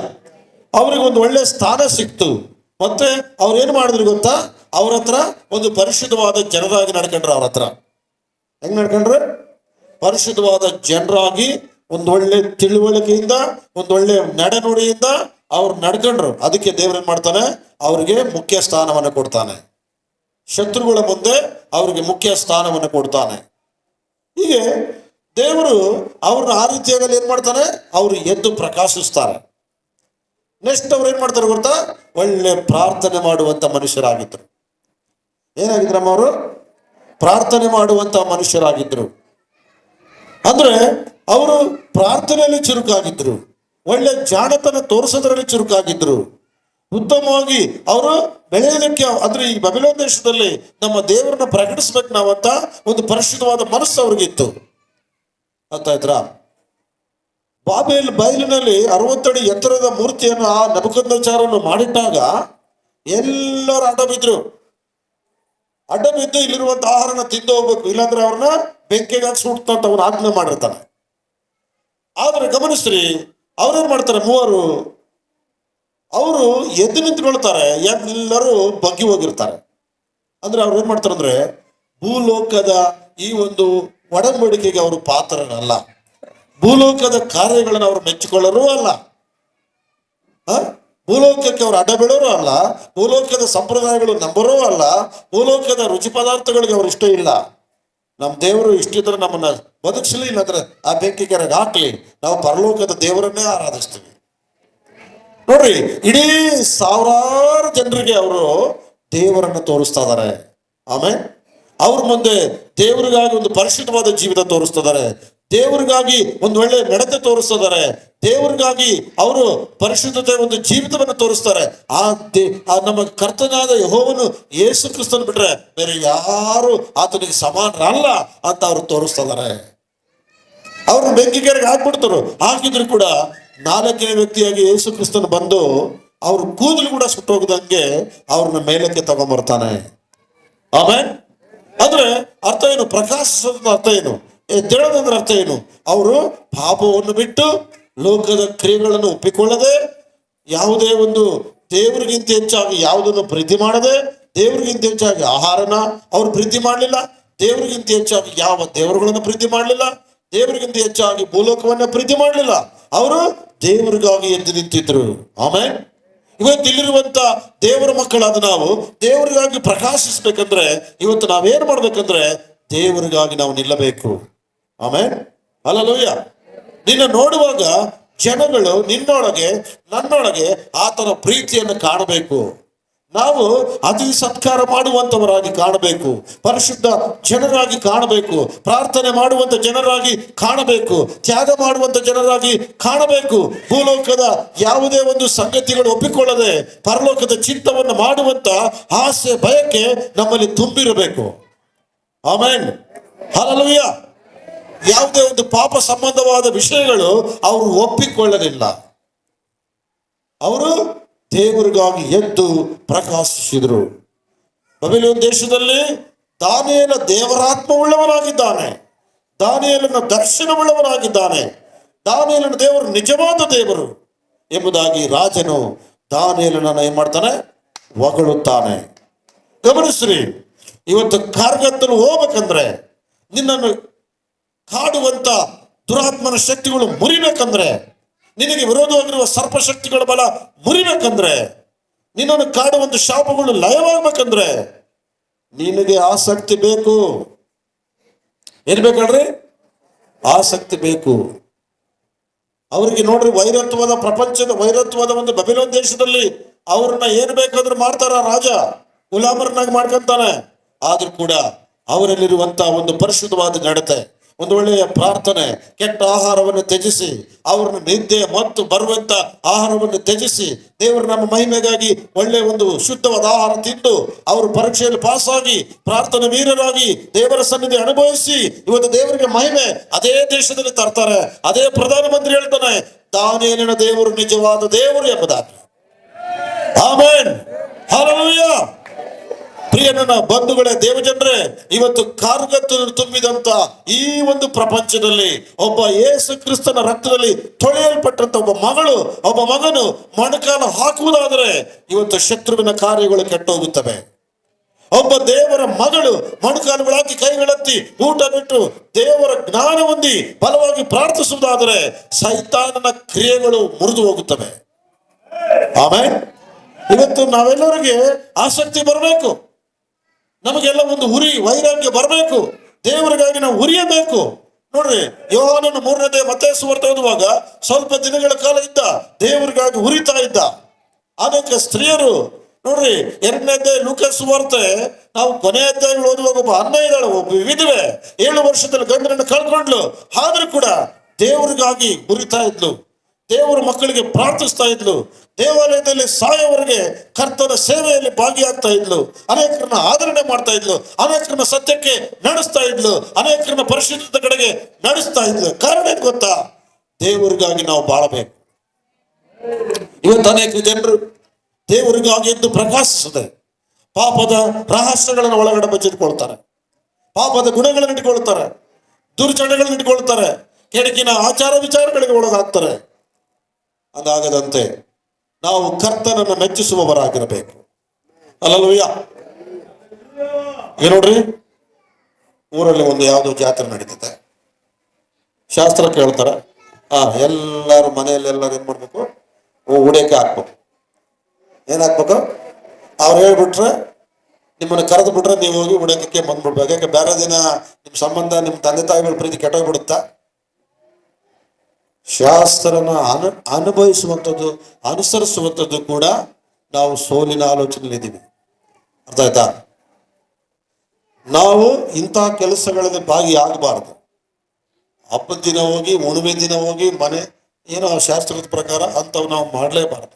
ಅವ್ರಿಗೆ ಒಂದು ಒಳ್ಳೆ ಸ್ಥಾನ ಸಿಕ್ತು. ಮತ್ತೆ ಅವ್ರು ಏನ್ ಮಾಡಿದ್ರು ಗೊತ್ತಾ? ಅವ್ರ ಹತ್ರ ಒಂದು ಪರಿಶುದ್ಧವಾದ ಜನರಾಗಿ ನಡ್ಕೊಂಡ್ರು. ಅವ್ರ ಹತ್ರ ಹೆಂಗ್ ನಡ್ಕೊಂಡ್ರು? ಪರಿಶುದ್ಧವಾದ ಜನರಾಗಿ, ಒಂದೊಳ್ಳೆ ತಿಳುವಳಿಕೆಯಿಂದ, ಒಂದೊಳ್ಳೆ ನಡೆನುಡಿಯಿಂದ ಅವ್ರು ನಡ್ಕೊಂಡ್ರು. ಅದಕ್ಕೆ ದೇವ್ರೇನ್ ಮಾಡ್ತಾನೆ? ಅವ್ರಿಗೆ ಮುಖ್ಯ ಸ್ಥಾನವನ್ನು ಕೊಡ್ತಾನೆ. ಶತ್ರುಗಳ ಮುಂದೆ ಅವ್ರಿಗೆ ಮುಖ್ಯ ಸ್ಥಾನವನ್ನು ಕೊಡ್ತಾನೆ. ಹೀಗೆ ದೇವರು ಅವ್ರನ್ನ ಆ ರೀತಿಯಾಗಲಿ ಏನ್ ಮಾಡ್ತಾನೆ? ಅವ್ರು ಎದ್ದು ಪ್ರಕಾಶಿಸ್ತಾರೆ. ನೆಕ್ಸ್ಟ್ ಅವ್ರು ಏನ್ ಮಾಡ್ತಾರೆ ಗೊತ್ತಾ? ಒಳ್ಳೆ ಪ್ರಾರ್ಥನೆ ಮಾಡುವಂತ ಮನುಷ್ಯರಾಗಿದ್ರು. ಏನಾಗಿದ್ರಮ್ಮ ಅವರು? ಪ್ರಾರ್ಥನೆ ಮಾಡುವಂತ ಮನುಷ್ಯರಾಗಿದ್ರು. ಅಂದ್ರೆ ಅವರು ಪ್ರಾರ್ಥನೆಯಲ್ಲಿ ಚುರುಕಾಗಿದ್ರು, ಒಳ್ಳೆ ಜಾಣತನ ತೋರಿಸೋದ್ರಲ್ಲಿ ಚುರುಕಾಗಿದ್ರು. ಉತ್ತಮವಾಗಿ ಅವರು ಬೆಳೆಯೋದಕ್ಕೆ, ಅಂದ್ರೆ ಈ ಬಬಿಲೋನ್ ದೇಶದಲ್ಲಿ ನಮ್ಮ ದೇವರನ್ನ ಪ್ರಕಟಿಸ್ಬೇಕು ನಾವಂತ ಒಂದು ಪರಿಶುದ್ಧವಾದ ಮನಸ್ಸು ಅವ್ರಿಗಿತ್ತು. ಅರ್ಥ ಆಯ್ತಾ? ಬಯಲಿನಲ್ಲಿ 60 ಅಡಿ ಎತ್ತರದ ಮೂರ್ತಿಯನ್ನು ಆ ನೆಬೂಕದ್ನೆಚ್ಚರನು ಮಾಡಿಟ್ಟಾಗ ಎಲ್ಲರೂ ಅಡ್ಡ ಬಿದ್ರು. ಅಡ್ಡ ಬಿದ್ದು ಇಲ್ಲಿರುವಂತ ಆಹಾರನ ತಿಂದು ಹೋಗ್ಬೇಕು, ಇಲ್ಲಾಂದ್ರೆ ಅವ್ರನ್ನ ಬೆಂಕಿಗೆ ಸುಡ್ತಂತ ಅವನು ಆಜ್ಞೆ ಮಾಡಿರ್ತಾನೆ. ಆದ್ರೆ ಗಮನಿಸ್ರಿ, ಅವ್ರೇನ್ ಮಾಡ್ತಾರೆ? 3 ಅವರು ಎದ್ದು ನಿಂತ್ಕೊಳ್ತಾರೆ. ಎಲ್ಲರೂ ಬಗ್ಗಿ ಹೋಗಿರ್ತಾರೆ. ಅಂದ್ರೆ ಅವ್ರು ಏನ್ ಮಾಡ್ತಾರೆ ಅಂದ್ರೆ ಭೂಲೋಕದ ಈ ಒಂದು ಒಡಂಬಡಿಕೆಗೆ ಅವರು ಪಾತ್ರರಲ್ಲ, ಭೂಲೋಕದ ಕಾರ್ಯಗಳನ್ನು ಅವರು ಮೆಚ್ಚಿಕೊಳ್ಳರೂ ಅಲ್ಲ. ಭೂಲೋಕಕ್ಕೆ ಅವರು ಅಡ್ಡ ಬೀಳೋರು ಅಲ್ಲ, ಭೂಲೋಕದ ಸಂಪ್ರದಾಯಗಳು ನಂಬರೋ ಅಲ್ಲ, ಭೂಲೋಕದ ರುಚಿ ಪದಾರ್ಥಗಳಿಗೆ ಅವ್ರು ಇಷ್ಟ ಇಲ್ಲ. ನಮ್ಮ ದೇವರು ಇಷ್ಟಿದ್ರೆ ನಮ್ಮನ್ನ ಬದುಕಿಸಲಿ, ಇಲ್ಲಾಂದ್ರೆ ಆ ಬೆಂಕಿ ಕೆರೆಗೆ ಹಾಕ್ಲಿ, ನಾವು ಪರಲೋಕದ ದೇವರನ್ನೇ ಆರಾಧಿಸ್ತೀವಿ. ನೋಡ್ರಿ, ಇಡೀ ಸಾವಿರಾರು ಜನರಿಗೆ ಅವರು ದೇವರನ್ನು ತೋರಿಸ್ತಾ ಇದಾರೆ. ಆಮೇಲೆ ಅವ್ರ ಮುಂದೆ ದೇವರಿಗಾಗಿ ಒಂದು ಪರಿಶುದ್ಧವಾದ ಜೀವಿತ ತೋರಿಸ್ತಿದ್ದಾರೆ, ದೇವರಿಗಾಗಿ ಒಂದು ಒಳ್ಳೆ ನಡತೆ ತೋರಿಸ್ತಿದ್ದಾರೆ, ದೇವರಿಗಾಗಿ ಅವರು ಪರಿಶುದ್ಧತೆ ಒಂದು ಜೀವಿತವನ್ನು ತೋರಿಸ್ತಾರೆ. ಆ ನಮ್ಮ ಕರ್ತನಾದ ಯೆಹೋವನು ಯೇಸು ಕ್ರಿಸ್ತನ್ ಬಿಟ್ರೆ ಬೇರೆ ಯಾರು ಆತನಿಗೆ ಸಮಾನರಲ್ಲ ಅಂತ ಅವ್ರು ತೋರಿಸ್ತಾ ಇದಾರೆ. ಅವ್ರನ್ನ ಬೆಂಕಿಗೆರೆಗೆ ಹಾಕ್ಬಿಡ್ತಾರೆ. ಹಾಕಿದ್ರು ಕೂಡ 4ನೇ ವ್ಯಕ್ತಿಯಾಗಿ ಯೇಸು ಕ್ರಿಸ್ತನ್ ಬಂದು ಅವ್ರ ಕೂದಲು ಕೂಡ ಸುಟ್ಟೋಗದಂಗೆ ಅವ್ರನ್ನ ಮೇಲಕ್ಕೆ ತಗೊಂಡ್ಬರ್ತಾನೆ. ಆಮೇಲೆ ಅಂದ್ರೆ ಅರ್ಥ ಏನು? ಪ್ರಕಾಶಿಸೋದ್ರ ಅರ್ಥ ಏನು? ಎದ್ದೇಳೋದಂದ್ರೆ ಅರ್ಥ ಏನು? ಅವರು ಪಾಪವನ್ನು ಬಿಟ್ಟು ಲೋಕದ ಕ್ರಿಯೆಗಳನ್ನು ಒಪ್ಪಿಕೊಳ್ಳದೆ, ಯಾವುದೇ ಒಂದು ದೇವರಿಗಿಂತ ಹೆಚ್ಚಾಗಿ ಯಾವುದನ್ನು ಪ್ರೀತಿ ಮಾಡದೆ, ದೇವರಿಗಿಂತ ಹೆಚ್ಚಾಗಿ ಆಹಾರನ ಅವ್ರು ಪ್ರೀತಿ ಮಾಡಲಿಲ್ಲ, ದೇವರಿಗಿಂತ ಹೆಚ್ಚಾಗಿ ಯಾವ ದೇವರುಗಳನ್ನು ಪ್ರೀತಿ ಮಾಡಲಿಲ್ಲ, ದೇವರಿಗಿಂತ ಹೆಚ್ಚಾಗಿ ಭೂಲೋಕವನ್ನ ಪ್ರೀತಿ ಮಾಡಲಿಲ್ಲ. ಅವರು ದೇವರಿಗಾಗಿ ಎದ್ದು ನಿಂತಿದ್ರು. ಆಮೇಲೆ ಇವತ್ತು ಇಲ್ಲಿರುವಂತ ದೇವರ ಮಕ್ಕಳಾದ ನಾವು ದೇವರಿಗಾಗಿ ಪ್ರಕಾಶಿಸ್ಬೇಕಂದ್ರೆ ಇವತ್ತು ನಾವೇನ್ ಮಾಡ್ಬೇಕಂದ್ರೆ ದೇವರಿಗಾಗಿ ನಾವು ನಿಲ್ಲಬೇಕು. ಆಮೇಲೆ ಹಲ್ಲೆಲೂಯಾ. ನಿನ್ನ ನೋಡುವಾಗ ಜನಗಳು ನಿನ್ನೊಳಗೆ ನನ್ನೊಳಗೆ ಆತನ ಪ್ರೀತಿಯನ್ನು ಕಾಣಬೇಕು. ನಾವು ಅತಿ ಸತ್ಕಾರ ಮಾಡುವಂತವರಾಗಿ ಕಾಣಬೇಕು, ಪರಿಶುದ್ಧ ಜನರಾಗಿ ಕಾಣಬೇಕು, ಪ್ರಾರ್ಥನೆ ಮಾಡುವಂತ ಜನರಾಗಿ ಕಾಣಬೇಕು, ತ್ಯಾಗ ಮಾಡುವಂತ ಜನರಾಗಿ ಕಾಣಬೇಕು. ಭೂಲೋಕದ ಯಾವುದೇ ಒಂದು ಸಂಗತಿಗಳು ಒಪ್ಪಿಕೊಳ್ಳದೆ ಪರಲೋಕದ ಚಿತ್ತವನ್ನು ಮಾಡುವಂತ ಆಸೆ ಬಯಕೆ ನಮ್ಮಲ್ಲಿ ತುಂಬಿರಬೇಕು. Amen, hallelujah. ಯಾವುದೇ ಒಂದು ಪಾಪ ಸಂಬಂಧವಾದ ವಿಷಯಗಳು ಅವರು ಒಪ್ಪಿಕೊಳ್ಳಲಿಲ್ಲ. ಅವರು ದೇವರಿಗಾಗಿ ಎದ್ದು ಪ್ರಕಾಶಿಸಿದರು. ಬಾಬಿಲೋನ್ ದೇಶದಲ್ಲಿ ದಾನಿಯೇಲ ದೇವರಾತ್ಮವುಳ್ಳವನಾಗಿದ್ದಾನೆ, ದಾನಿಯೇಲನ ದರ್ಶನವುಳ್ಳವನಾಗಿದ್ದಾನೆ, ದಾನಿಯೇಲನ ದೇವರು ನಿಜವಾದ ದೇವರು ಎಂಬುದಾಗಿ ರಾಜನು ದಾನಿಯೇಲನನ್ನು ಏನ್ ಮಾಡ್ತಾನೆ? ಹೊಗಳುತ್ತಾನೆ. ಗಮನಿಸ್ರಿ, ಇವತ್ತು ಕಾರ್ಗತ್ತಲು ಹೋಗ್ಬೇಕಂದ್ರೆ, ನಿನ್ನನ್ನು ಕಾಡುವಂತ ದುರಾತ್ಮನ ಶಕ್ತಿಗಳು ಮುರಿಬೇಕಂದ್ರೆ, ನಿನಗೆ ವಿರೋಧವಾಗಿರುವ ಸರ್ಪಶಕ್ತಿಗಳ ಬಲ ಮುರಿಬೇಕಂದ್ರೆ, ನಿನ್ನನ್ನು ಕಾಡುವಂತ ಶಾಪಗಳು ಲಯವಾಗಬೇಕಂದ್ರೆ ನಿನಗೆ ಆಸಕ್ತಿ ಬೇಕು. ಏನ್ ಬೇಕಲ್ರಿ? ಆಸಕ್ತಿ ಬೇಕು. ಅವ್ರಿಗೆ ನೋಡ್ರಿ, ವೈರತ್ವದ ಪ್ರಪಂಚದ ವೈರತ್ವದ ಒಂದು ಬಾಬಿಲೋನ್ ದೇಶದಲ್ಲಿ ಅವ್ರನ್ನ ಏನ್ ಬೇಕಾದ್ರೂ ಮಾಡ್ತಾರ, ರಾಜ ಗುಲಾಮರನ್ನಾಗಿ ಮಾಡ್ಕೊಂತಾನೆ. ಆದ್ರೂ ಕೂಡ ಅವರಲ್ಲಿರುವಂತ ಒಂದು ಪರಿಶುದ್ಧವಾದ ನಡತೆ, ಒಂದು ಒಳ್ಳೆಯ ಪ್ರಾರ್ಥನೆ, ಕೆಟ್ಟ ಆಹಾರವನ್ನು ತ್ಯಜಿಸಿ, ಅವ್ರನ್ನ ನಿದ್ದೆ ಮತ್ತು ಬರುವಂತ ಆಹಾರವನ್ನು ತ್ಯಜಿಸಿ, ದೇವರು ನಮ್ಮ ಮಹಿಮೆಗಾಗಿ ಒಳ್ಳೆಯ ಒಂದು ಶುದ್ಧವಾದ ಆಹಾರ ತಿಂದು ಅವರು ಪರೀಕ್ಷೆಯಲ್ಲಿ ಪಾಸ್ ಆಗಿ ಪ್ರಾರ್ಥನೆ ವೀರರಾಗಿ ದೇವರ ಸನ್ನಿಧಿ ಅನುಭವಿಸಿ ಇವತ್ತು ದೇವರಿಗೆ ಮಹಿಮೆ ಅದೇ ದೇಶದಲ್ಲಿ ತರ್ತಾರೆ. ಅದೇ ಪ್ರಧಾನಮಂತ್ರಿ ಹೇಳ್ತಾನೆ, ದಾನಿಯೇಲನ ದೇವರು ನಿಜವಾದ ದೇವರು ಎಂಬುದಾಗಿ. Amen, hallelujah. ಪ್ರಿಯ ನನ್ನ ಬಂಧುಗಳೇ, ದೇವಜನರೇ, ಇವತ್ತು ಕಾರ್ಗತ್ತಲು ತುಂಬಿದಂತ ಈ ಒಂದು ಪ್ರಪಂಚದಲ್ಲಿ ಒಬ್ಬ ಯೇಸು ಕ್ರಿಸ್ತನ ರಕ್ತದಲ್ಲಿ ತೊಳೆಯಲ್ಪಟ್ಟಂತ ಒಬ್ಬ ಮಗನು ಮೊಣಕಾಲು ಹಾಕುವುದಾದರೆ ಇವತ್ತು ಶತ್ರುವಿನ ಕಾರ್ಯಗಳು ಕೆಟ್ಟೋಗುತ್ತವೆ. ಒಬ್ಬ ದೇವರ ಮಗಳು ಮೊಣಕಾಲುಗಳಾಕಿ ಕೈಗಳತ್ತಿ ಊಟ ಬಿಟ್ಟು ದೇವರ ಜ್ಞಾನ ಹೊಂದಿ ಬಲವಾಗಿ ಪ್ರಾರ್ಥಿಸುವುದಾದರೆ ಸೈತಾನನ ಕ್ರಿಯೆಗಳು ಮುರಿದು ಹೋಗುತ್ತವೆ. ಆಮೇಲೆ ಇವತ್ತು ನಾವೆಲ್ಲರಿಗೆ ಆಸಕ್ತಿ ಬರಬೇಕು, ನಮಗೆಲ್ಲ ಒಂದು ಉರಿ ವೈರಾಗ್ಯ ಬರಬೇಕು, ದೇವರಿಗಾಗಿ ನಾವು ಉರಿಯಬೇಕು. ನೋಡ್ರಿ, ಯೋಹಾನನ 3ನೇ ಮತ್ತಾಯ ಸುವಾರ್ತೆ ಓದುವಾಗ ಸ್ವಲ್ಪ ದಿನಗಳ ಕಾಲ ಇದ್ದ, ದೇವರಿಗಾಗಿ ಉರಿತಾ ಇದ್ದ. ಅನೇಕ ಸ್ತ್ರೀಯರು ನೋಡ್ರಿ, 2ನೇ ಅಧ್ಯಾಯ ಲೂಕ ಸುವಾರ್ತೆ ನಾವು ಕೊನೆ ಅಧ್ಯಾಯಗಳು ಓದುವಾಗ ಒಬ್ಬ ಅನ್ನ ಇದ್ದಾಳೆ, ಒಬ್ಬ ವಿಧವೆ 7 ವರ್ಷದಲ್ಲಿ ಗಂಡನನ್ನು ಕಳ್ಕೊಂಡ್ಲು. ಆದ್ರೂ ಕೂಡ ದೇವರಿಗಾಗಿ ಉರಿತಾ ಇದ್ಲು, ದೇವರ ಮಕ್ಕಳಿಗೆ ಪ್ರಾರ್ಥಿಸ್ತಾ ಇದ್ಲು, ದೇವಾಲಯದಲ್ಲಿ ಸಾಯವರೆಗೆ ಕರ್ತನ ಸೇವೆಯಲ್ಲಿ ಭಾಗಿಯಾಗ್ತಾ ಇದ್ಲು, ಅನೇಕರನ್ನ ಆದರಣೆ ಮಾಡ್ತಾ ಇದ್ಲು, ಅನೇಕರನ್ನ ಸತ್ಯಕ್ಕೆ ನಡೆಸ್ತಾ ಇದ್ಲು, ಅನೇಕರನ್ನ ಪರಿಶುದ್ಧತೆ ಕಡೆಗೆ ನಡೆಸ್ತಾ ಇದ್ಲು. ಕಾರಣ ಏನ್ ಗೊತ್ತಾ? ದೇವರಿಗಾಗಿ ನಾವು ಬಾಳಬೇಕು. ಇವತ್ತು ಅನೇಕ ಜನರು ದೇವರಿಗಾಗಿ ಎದ್ದು ಪ್ರಕಾಶಿಸದೆ ಪಾಪದ ರಹಸ್ಯಗಳನ್ನು ಒಳಗಡೆ ಬಚ್ಚಿಟ್ಕೊಳ್ತಾರೆ, ಪಾಪದ ಗುಣಗಳನ್ನು ಇಟ್ಕೊಳ್ತಾರೆ, ದುರ್ಚಟಗಳನ್ನು ಇಟ್ಕೊಳ್ತಾರೆ, ಕೆಡಕಿನ ಆಚಾರ ವಿಚಾರಗಳಿಗೆ ಒಳಗಾಗ್ತಾರೆ. ಅದಾಗದಂತೆ ನಾವು ಕರ್ತನನ್ನು ಮೆಚ್ಚಿಸುವವರಾಗಿರಬೇಕು. ಹಲ್ಲೆಲೂಯಾ. ಈಗ ನೋಡ್ರಿ, ಊರಲ್ಲಿ ಒಂದು ಯಾವುದೋ ಜಾತ್ರೆ ನಡೀತದೆ, ಶಾಸ್ತ್ರ ಕೇಳ್ತಾರೆ. ಎಲ್ಲರೂ ಮನೆಯಲ್ಲಿ ಎಲ್ಲರೂ ಏನ್ ಮಾಡ್ಬೇಕು? ಉಡೇಕೆ ಹಾಕ್ಬೇಕು. ಏನ್ ಹಾಕ್ಬೇಕು? ಅವ್ರು ಹೇಳ್ಬಿಟ್ರೆ, ನಿಮ್ಮನ್ನು ಕರೆದು ಬಿಟ್ರೆ ನೀವು ಹೋಗಿ ಉಡೇಕಕ್ಕೆ ಬಂದ್ಬಿಡ್ಬೇಕು. ಯಾಕೆ ಬೇರೆ ದಿನ ನಿಮ್ಮ ಸಂಬಂಧ, ನಿಮ್ಮ ತಂದೆ ತಾಯಿಗಳ ಪ್ರೀತಿ ಕೆಟ್ಟೋಗ್ಬಿಡುತ್ತಾ? ಶಾಸ್ತ್ರನ ಅನುಭವಿಸುವಂಥದ್ದು, ಅನುಸರಿಸುವಂಥದ್ದು ಕೂಡ ನಾವು ಸೋಲಿನ ಆಲೋಚನೆಯಲ್ಲಿದ್ದೀವಿ. ಅರ್ಥ ಆಯ್ತಾ? ನಾವು ಇಂತಹ ಕೆಲಸಗಳಲ್ಲಿ ಭಾಗಿಯಾಗಬಾರ್ದು. ಹಬ್ಬದ ದಿನ ಹೋಗಿ, ಹುಣ್ಣಿಮೆ ದಿನ ಹೋಗಿ, ಮನೆ ಏನೋ ಶಾಸ್ತ್ರದ ಪ್ರಕಾರ ಅಂಥವು ನಾವು ಮಾಡಲೇಬಾರ್ದು.